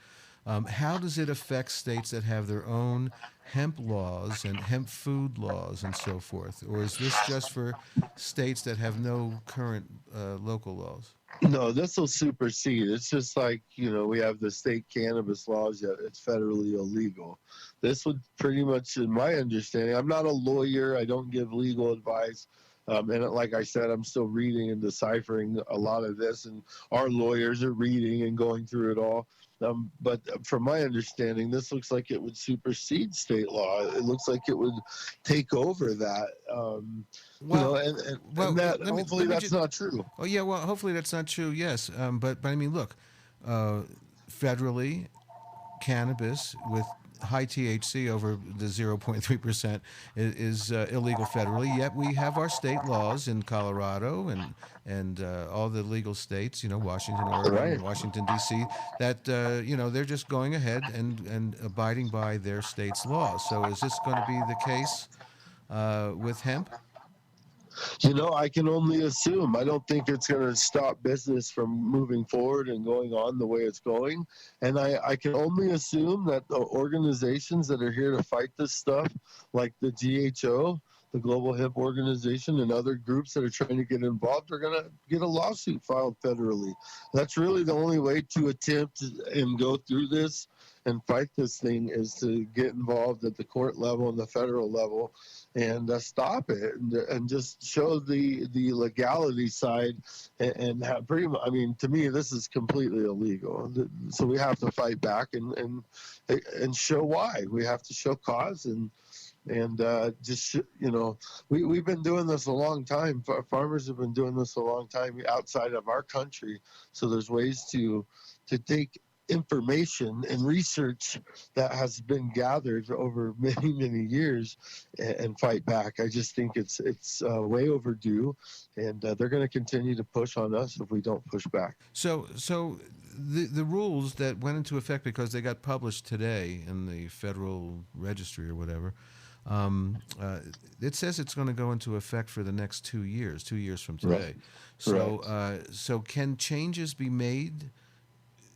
how does it affect states that have their own hemp laws and hemp food laws and so forth? Or is this just for states that have no current local laws? No, this will supersede. It's just like, we have the state cannabis laws, yet it's federally illegal. This would pretty much, in my understanding, I'm not a lawyer. I don't give legal advice. And like I said, I'm still reading and deciphering a lot of this, and our lawyers are reading and going through it all. But from my understanding, this looks like it would supersede state law. It looks like it would take over that. Hopefully that's not true. Oh, yeah, well, hopefully that's not true, yes. But I mean, look, federally, cannabis with high THC over the 0.3% is illegal federally. Yet we have our state laws in Colorado and all the legal states, Washington, Oregon, Washington, D.C., that, they're just going ahead and abiding by their state's laws. So is this going to be the case with hemp? You know, I can only assume. I don't think it's going to stop business from moving forward and going on the way it's going. And I can only assume that the organizations that are here to fight this stuff, like the GHO, the Global Hemp Organization, and other groups that are trying to get involved, are going to get a lawsuit filed federally. That's really the only way to attempt and go through this and fight this thing, is to get involved at the court level and the federal level and stop it and just show the legality side and have pretty much, I mean, to me, this is completely illegal. So we have to fight back and show why. We have to show cause and just, you know, we've been doing this a long time. Farmers have been doing this a long time outside of our country. So there's ways to take information and research that has been gathered over many years and fight back. I just think it's way overdue, and they're going to continue to push on us if we don't push back. So the rules that went into effect, because they got published today in the Federal Registry or whatever, it says it's going to go into effect for the next 2 years, 2 years from today. Right. So can changes be made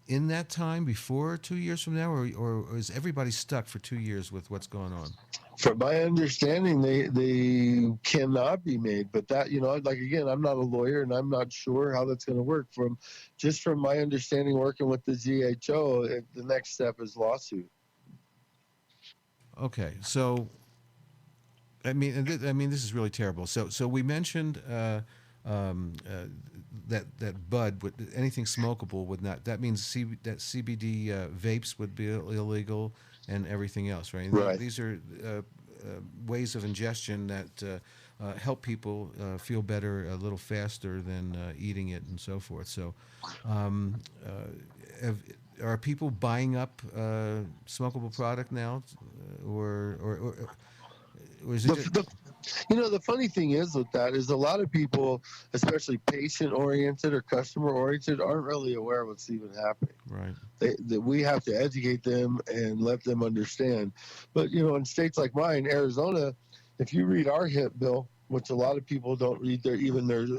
in that time before 2 years from now, or is everybody stuck for 2 years with what's going on? From my understanding, they cannot be made. But that, you know, like, again, I'm not a lawyer and I'm not sure how that's going to work. From my understanding, working with the GHO, the next step is lawsuit. Okay, so I mean, this is really terrible. So we mentioned that bud, anything smokable would not. That means that CBD vapes would be illegal and everything else, right? Right. These are ways of ingestion that help people feel better a little faster than eating it and so forth. So, are people buying up smokable product now, or is it? You know, the funny thing is with that is a lot of people, especially patient-oriented or customer-oriented, aren't really aware of what's even happening. Right. That we have to educate them and let them understand. But, you know, in states like mine, Arizona, if you read our hemp bill, which a lot of people don't read their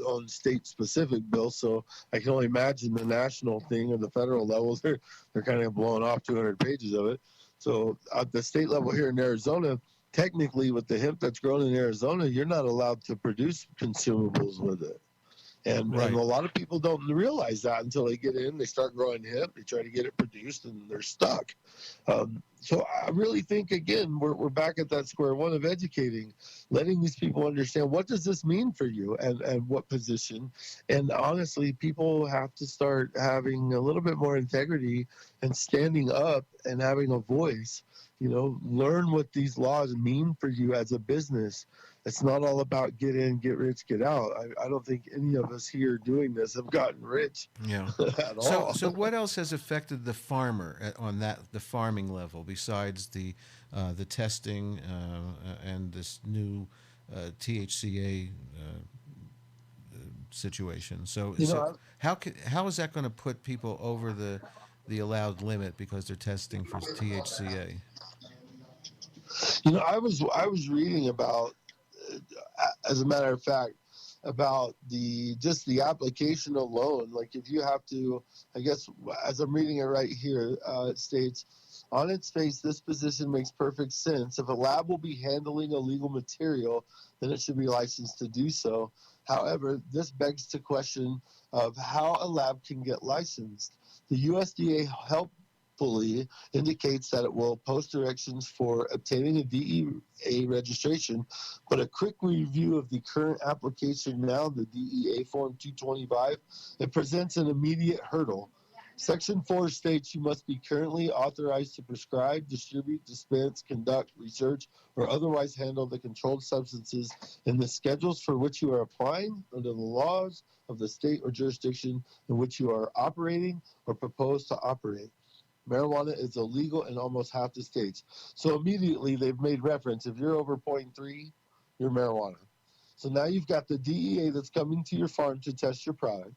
own state-specific bill, so I can only imagine the national thing or the federal levels, they're kind of blowing off 200 pages of it. So at the state level here in Arizona, technically, with the hemp that's grown in Arizona, you're not allowed to produce consumables with it. And a lot of people don't realize that until they get in, they start growing hemp, they try to get it produced, and they're stuck. So I really think, again, we're back at that square one of educating, letting these people understand, what does this mean for you and what position. And honestly, people have to start having a little bit more integrity and standing up and having a voice. You know, learn what these laws mean for you as a business. It's not all about get in, get rich, get out. I don't think any of us here doing this have gotten rich. Yeah. At all. So what else has affected the farmer on the farming level besides the testing and this new THCA situation? So how is that going to put people over the allowed limit because they're testing for THCA? You know, I was reading about, as a matter of fact, about the application alone. Like, if you have to, I guess, as I'm reading it right here, it states, on its face, this position makes perfect sense. If a lab will be handling illegal material, then it should be licensed to do so. However, this begs the question of how a lab can get licensed. The USDA helpfully indicates that it will post directions for obtaining a DEA registration, but a quick review of the current application now, the DEA Form 225, it presents an immediate hurdle. Section 4 states you must be currently authorized to prescribe, distribute, dispense, conduct research, or otherwise handle the controlled substances in the schedules for which you are applying under the laws of the state or jurisdiction in which you are operating or propose to operate. Marijuana is illegal in almost half the states. So immediately they've made reference, if you're over 0.3, you're marijuana. So now you've got the DEA that's coming to your farm to test your product,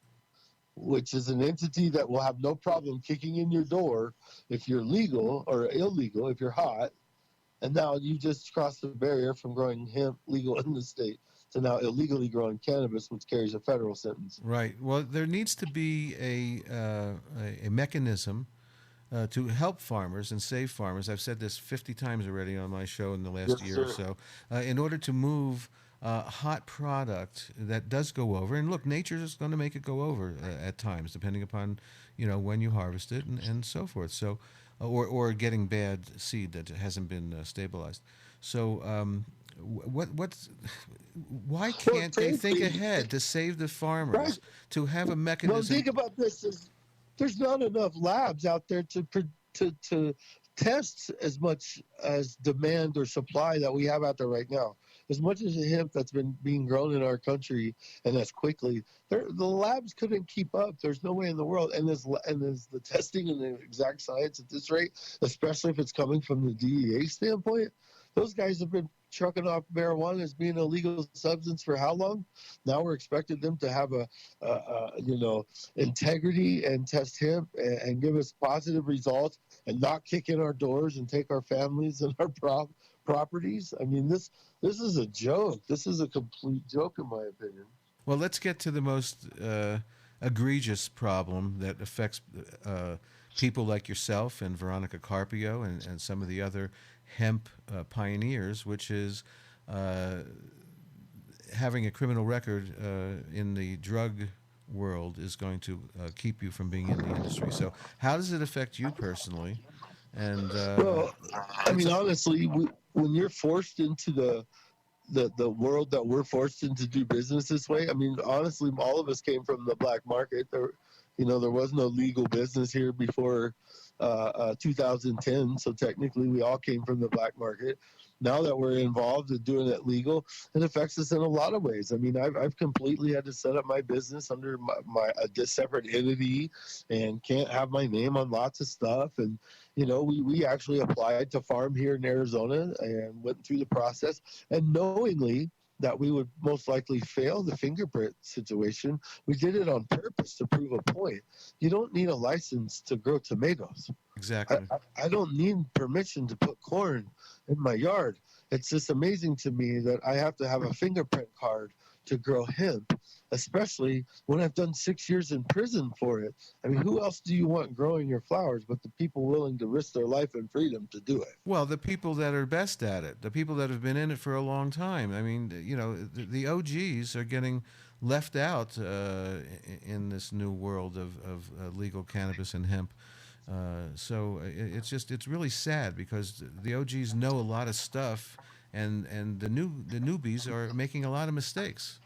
which is an entity that will have no problem kicking in your door if you're legal or illegal, if you're hot. And now you just crossed the barrier from growing hemp legal in the state to now illegally growing cannabis, which carries a federal sentence. Right. Well, there needs to be a mechanism to help farmers and save farmers. I've said this 50 times already on my show in the last Yes, year or sir. so. In order to move hot product that does go over, and look, nature is going to make it go over at times, depending upon when you harvest it and so forth. So, or getting bad seed that hasn't been stabilized. So, why can't they think ahead to save the farmers, Right. to have a Well, mechanism? think about this: there's not enough labs out there to test as much as demand or supply that we have out there right now. As much as the hemp that's been being grown in our country and as quickly, the labs couldn't keep up. There's no way in the world. And there's the testing and the exact science at this rate, especially if it's coming from the DEA standpoint. Those guys have been trucking off marijuana as being a legal substance for how long? Now we're expecting them to have a integrity and test hemp and give us positive results and not kick in our doors and take our families and our properties. I mean, this is a joke. This is a complete joke, in my opinion. Well, let's get to the most egregious problem that affects people like yourself and Veronica Carpio and some of the other hemp pioneers, which is having a criminal record in the drug world is going to keep you from being in the industry. So how does it affect you personally? And well, I mean, honestly, when you're forced into the world that we're forced into do business this way, I mean, honestly, all of us came from the black market. There was no legal business here before 2010, so technically we all came from the black market. Now that we're involved in doing it legal, it affects us in a lot of ways. I mean, I've completely had to set up my business under a separate entity and can't have my name on lots of stuff. And, we actually applied to farm here in Arizona and went through the process. And knowingly that we would most likely fail the fingerprint situation, we did it on purpose to prove a point. You don't need a license to grow tomatoes. Exactly. I don't need permission to put corn in my yard. It's just amazing to me that I have to have a fingerprint card to grow hemp, especially when I've done 6 years in prison for it. I mean, who else do you want growing your flowers but the people willing to risk their life and freedom to do it? Well, the people that are best at it, the people that have been in it for a long time. I mean, the OGs are getting left out in this new world of legal cannabis and hemp. So it's really sad because the OGs know a lot of stuff, and the newbies are making a lot of mistakes.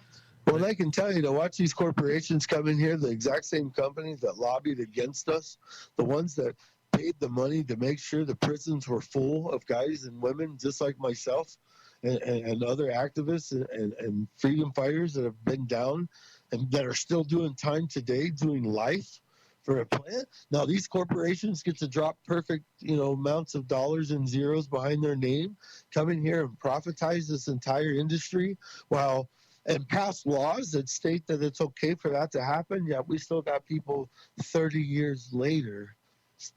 Well, I can tell you to watch these corporations come in here, the exact same companies that lobbied against us, the ones that paid the money to make sure the prisons were full of guys and women just like myself and other activists and freedom fighters that have been down and that are still doing time today, doing life for a plant. Now these corporations get to drop perfect, amounts of dollars and zeros behind their name, come in here and profitize this entire industry and pass laws that state that it's okay for that to happen. Yet we still got people 30 years later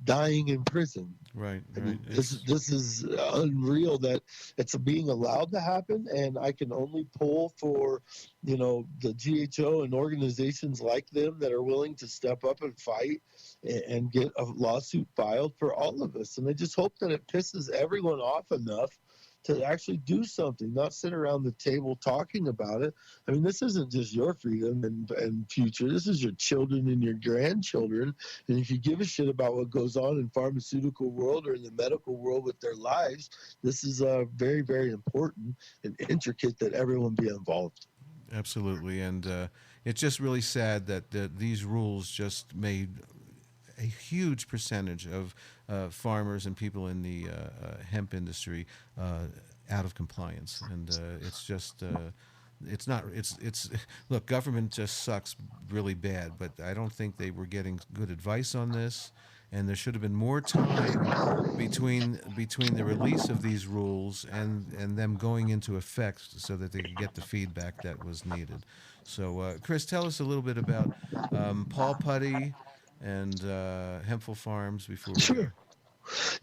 dying in prison. Right. I mean, this is unreal that it's being allowed to happen, and I can only pull for, the GHO and organizations like them that are willing to step up and fight and get a lawsuit filed for all of us. And I just hope that it pisses everyone off enough to actually do something, not sit around the table talking about it. I mean, this isn't just your freedom and future. This is your children and your grandchildren. And if you give a shit about what goes on in pharmaceutical world or in the medical world with their lives, this is very, very important and intricate that everyone be involved. Absolutely. And it's just really sad that these rules just made a huge percentage of farmers and people in the hemp industry out of compliance, and it's just look, government just sucks really bad, but I don't think they were getting good advice on this, and there should have been more time between the release of these rules and them going into effect so that they could get the feedback that was needed. So Chris, tell us a little bit about Paul Putty and Hempful Farms before we Sure.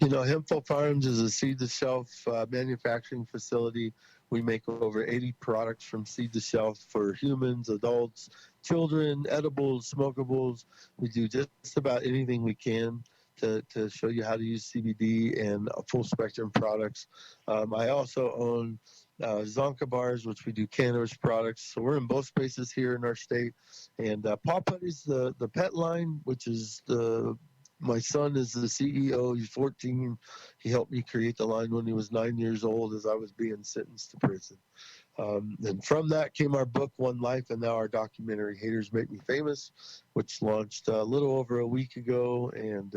Hempful Farms is a seed-to-shelf manufacturing facility. We make over 80 products from seed to shelf for humans, adults, children, edibles, smokables. We do just about anything we can to show you how to use CBD and full spectrum products. I also own Zonka bars, which we do cannabis products. So we're in both spaces here in our state. And Paw Putty's the pet line, which is my son is the CEO. He's 14. He helped me create the line when he was 9 years old as I was being sentenced to prison. And from that came our book, One Life, and now our documentary, Haters Make Me Famous, which launched a little over a week ago, and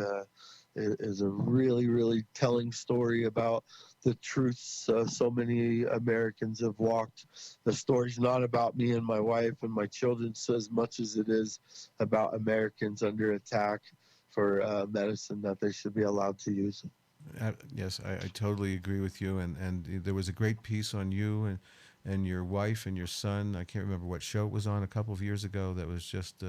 it is a really, really telling story about the truths so many Americans have walked. The story's not about me and my wife and my children so as much as it is about Americans under attack for medicine that they should be allowed to use. Yes, I totally agree with you. And there was a great piece on you and your wife and your son. I can't remember what show it was on a couple of years ago. That was just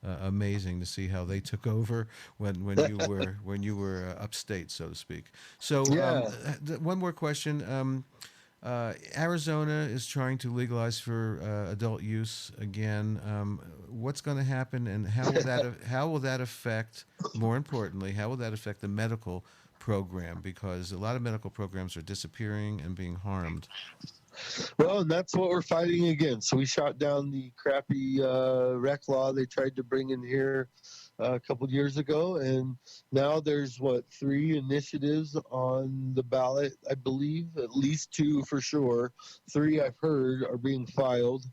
amazing to see how they took over when you were upstate, so to speak. So one more question. Arizona is trying to legalize for adult use again. What's going to happen, and how will that affect? More importantly, how will that affect the medical program? Because a lot of medical programs are disappearing and being harmed. Well, and that's what we're fighting against. So we shot down the crappy rec law they tried to bring in here a couple of years ago, and now there's 3 initiatives on the ballot, I believe, at least 2 for sure. 3 I've heard are being filed,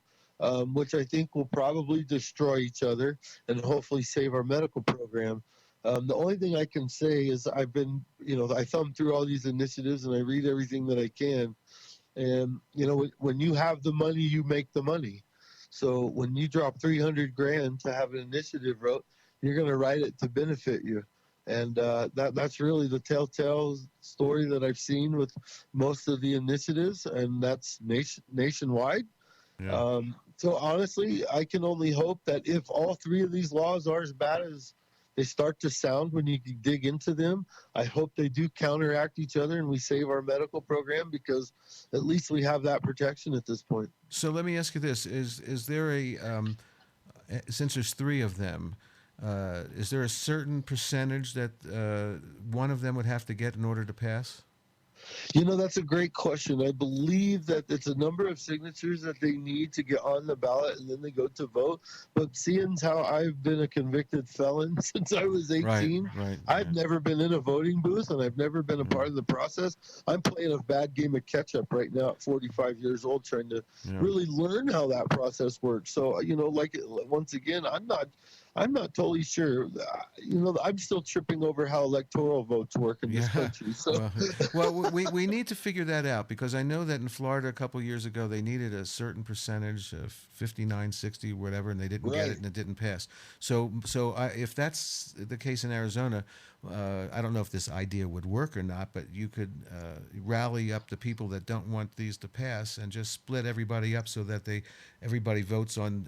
which I think will probably destroy each other and hopefully save our medical program. The only thing I can say is I've been, I thumb through all these initiatives and I read everything that I can. And, when you have the money, you make the money. So when you drop $300,000 to have an initiative wrote, you're going to write it to benefit you. And that's really the telltale story that I've seen with most of the initiatives, and that's nationwide. Yeah. So honestly, I can only hope that if all 3 of these laws are as bad as they start to sound when you dig into them, I hope they do counteract each other and we save our medical program, because at least we have that protection at this point. So let me ask you this. Is there since there's 3 of them, is there a certain percentage that one of them would have to get in order to pass? That's a great question. I believe that it's a number of signatures that they need to get on the ballot, and then they go to vote. But seeing how I've been a convicted felon since I was 18, I've never been in a voting booth, and I've never been a part of the process. I'm playing a bad game of catch-up right now at 45 years old, trying to really learn how that process works. So, once again, I'm not totally sure. I'm still tripping over how electoral votes work in this country. So. Well, we need to figure that out, because I know that in Florida a couple of years ago they needed a certain percentage of 59, 60, whatever, and they didn't get it and it didn't pass. So if that's the case in Arizona, I don't know if this idea would work or not, but you could rally up the people that don't want these to pass and just split everybody up so that everybody votes on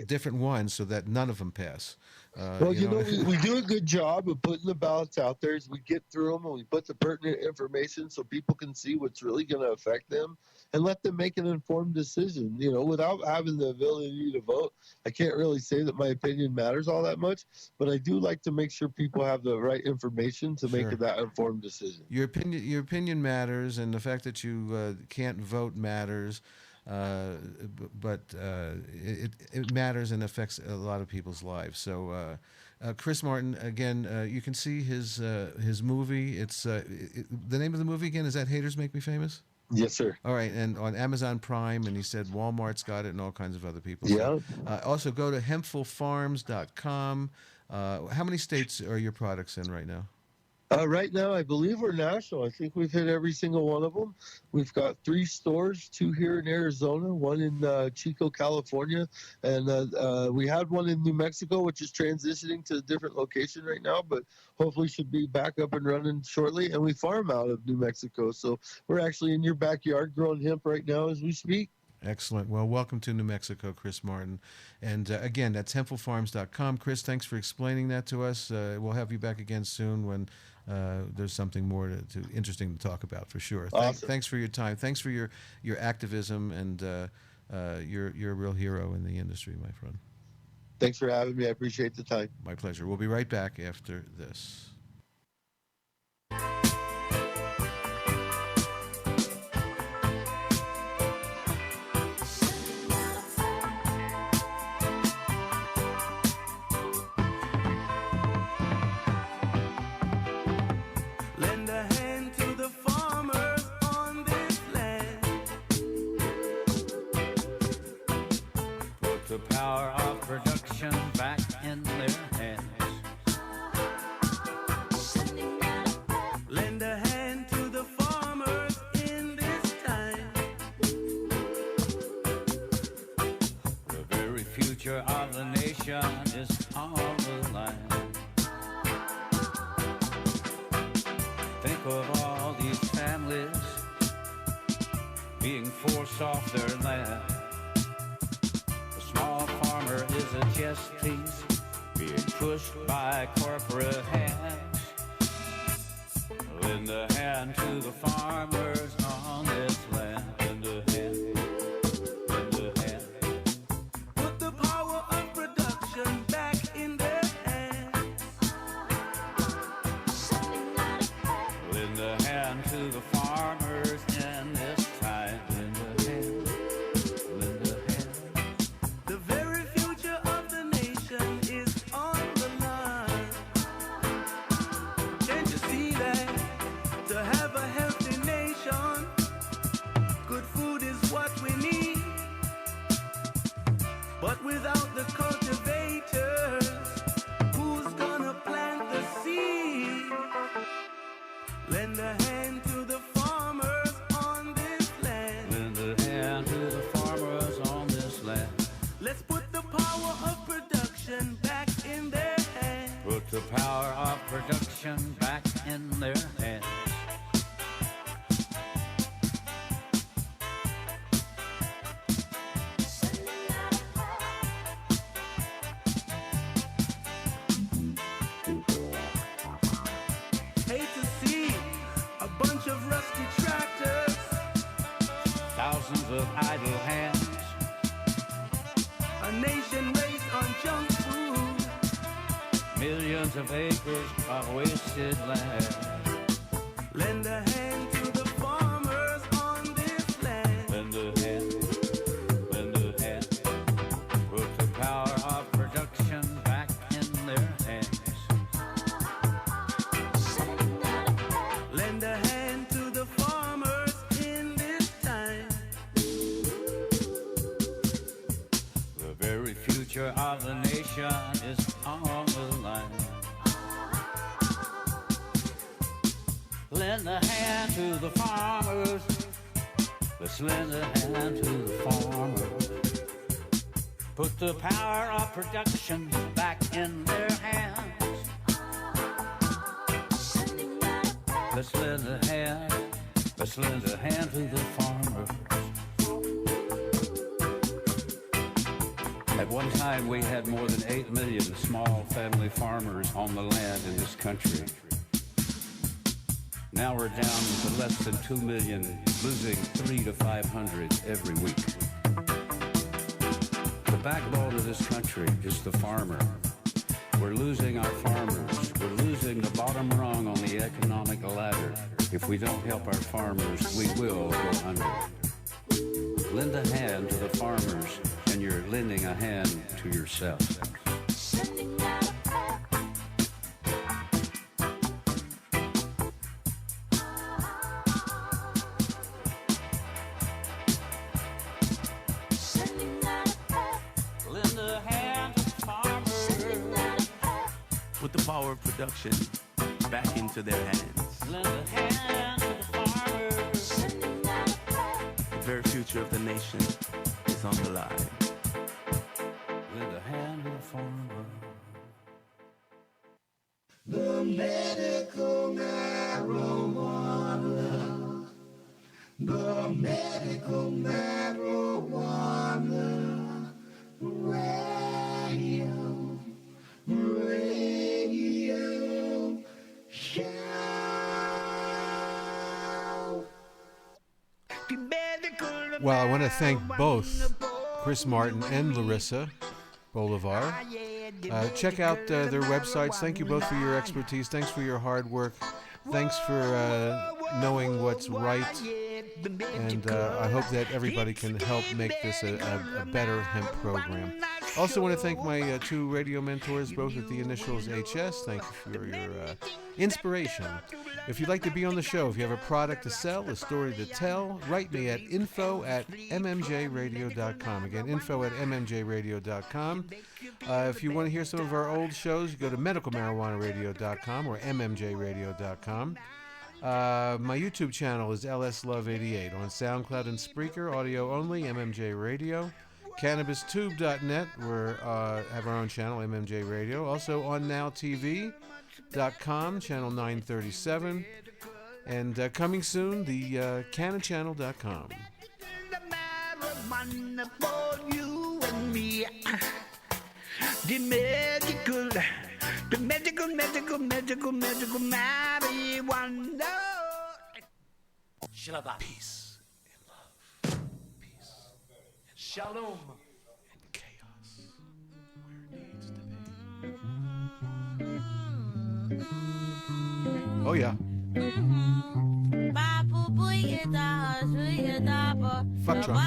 different ones so that none of them pass. Well, we do a good job of putting the ballots out there as we get through them, and we put the pertinent information so people can see what's really going to affect them and let them make an informed decision. Without having the ability to vote, I can't really say that my opinion matters all that much, but I do like to make sure people have the right information to make that informed decision. Your opinion matters, and the fact that you can't vote matters. But it matters and affects a lot of people's lives. So, Chris Martin, again, you can see his movie. It's the name of the movie again. Is that Haters Make Me Famous? Yes, sir. All right, and on Amazon Prime, and he said Walmart's got it and all kinds of other people. Yeah. So, also go to hempfulfarms.com. How many states are your products in right now? Right now, I believe we're national. I think we've hit every single one of them. We've got 3 stores, 2 here in Arizona, 1 in Chico, California, and we had 1 in New Mexico, which is transitioning to a different location right now, but hopefully should be back up and running shortly. And we farm out of New Mexico, so we're actually in your backyard growing hemp right now as we speak. Excellent. Well, welcome to New Mexico, Chris Martin. And again, that's hempfulfarms.com. Chris, thanks for explaining that to us. We'll have you back again soon when there's something more interesting to talk about, for sure. Awesome. Thanks for your time. Thanks for your activism, and you're a real hero in the industry, my friend. Thanks for having me. I appreciate the time. My pleasure. We'll be right back after this. Lend a hand to the farmers on this land. Put the power of production back in their hands. Lend a hand to the farmers in this time. The very future of the nation is on the line. Think of all these families being forced off their land. The small farmer is a chess piece being pushed by corporate hands. Lend a hand to the farmers on this land. Lend a hand. Lend a hand. Put the power of production back in their hands. Lend a hand to the farmers in this time. Lend a hand. Lend a hand. The very future of the nation is on the line. Can't you see that? To have a healthy nation, good food is what we need. But without the cultivators, who's gonna plant the seed? Lend a hand to the farmers on this land. Lend a hand to the farmers on this land. Let's put the power of production back in their hands. Put the power of production back in their hands. Hate to see a bunch of rusty tractors, thousands of idle hands, a nation raised on junk food, millions of acres of wasted land. Lend a hand to the farmers on this land. Lend a hand, lend a hand. Put the power of production back in their hands. Lend a hand to the farmers in this time. The very future of the nation is on the line. Lend a hand to the farmers. Let's lend a hand to the farmers. Put the power of production back in their hands. Let's lend a hand. Let's lend a hand to the farmers. At one time, we had more than 8 million small family farmers on the land in this country. Now we're down to less than 2 million, losing 300 to 500 every week. The backbone of this country is the farmer. We're losing our farmers. We're losing the bottom rung on the economic ladder. If we don't help our farmers, we will go under. Lend a hand to the farmers, and you're lending a hand to yourself. Lend a hand to the farmers. Put the power of production back into their hands. Lend a hand to the farmers. The very future of the nation is on the line. Lend a hand to the farmer. The medical marijuana. The medical marijuana. Well, I want to thank both Chris Martin and Larisa Bolivar. Check out their websites. Thank you both for your expertise. Thanks for your hard work. Thanks for knowing what's right. And I hope that everybody can help make this a better hemp program. Also want to thank my two radio mentors, both with the initials HS. Thank you for your inspiration. If you'd like to be on the show, if you have a product to sell, a story to tell, write me at info@mmjradio.com. Again, info@mmjradio.com. If you want to hear some of our old shows, you go to medicalmarijuanaradio.com or mmjradio.com. My YouTube channel is LSLove88. On SoundCloud and Spreaker, audio only, MMJ Radio. CannabisTube.net, we have our own channel, MMJ Radio. Also on NowTV.com, channel 937. And coming soon, the CannonChannel.com. The magical marijuana. Shalabah. Peace and love. Peace. Shalom. And chaos where it needs to be. Oh, yeah. Fuck Trump.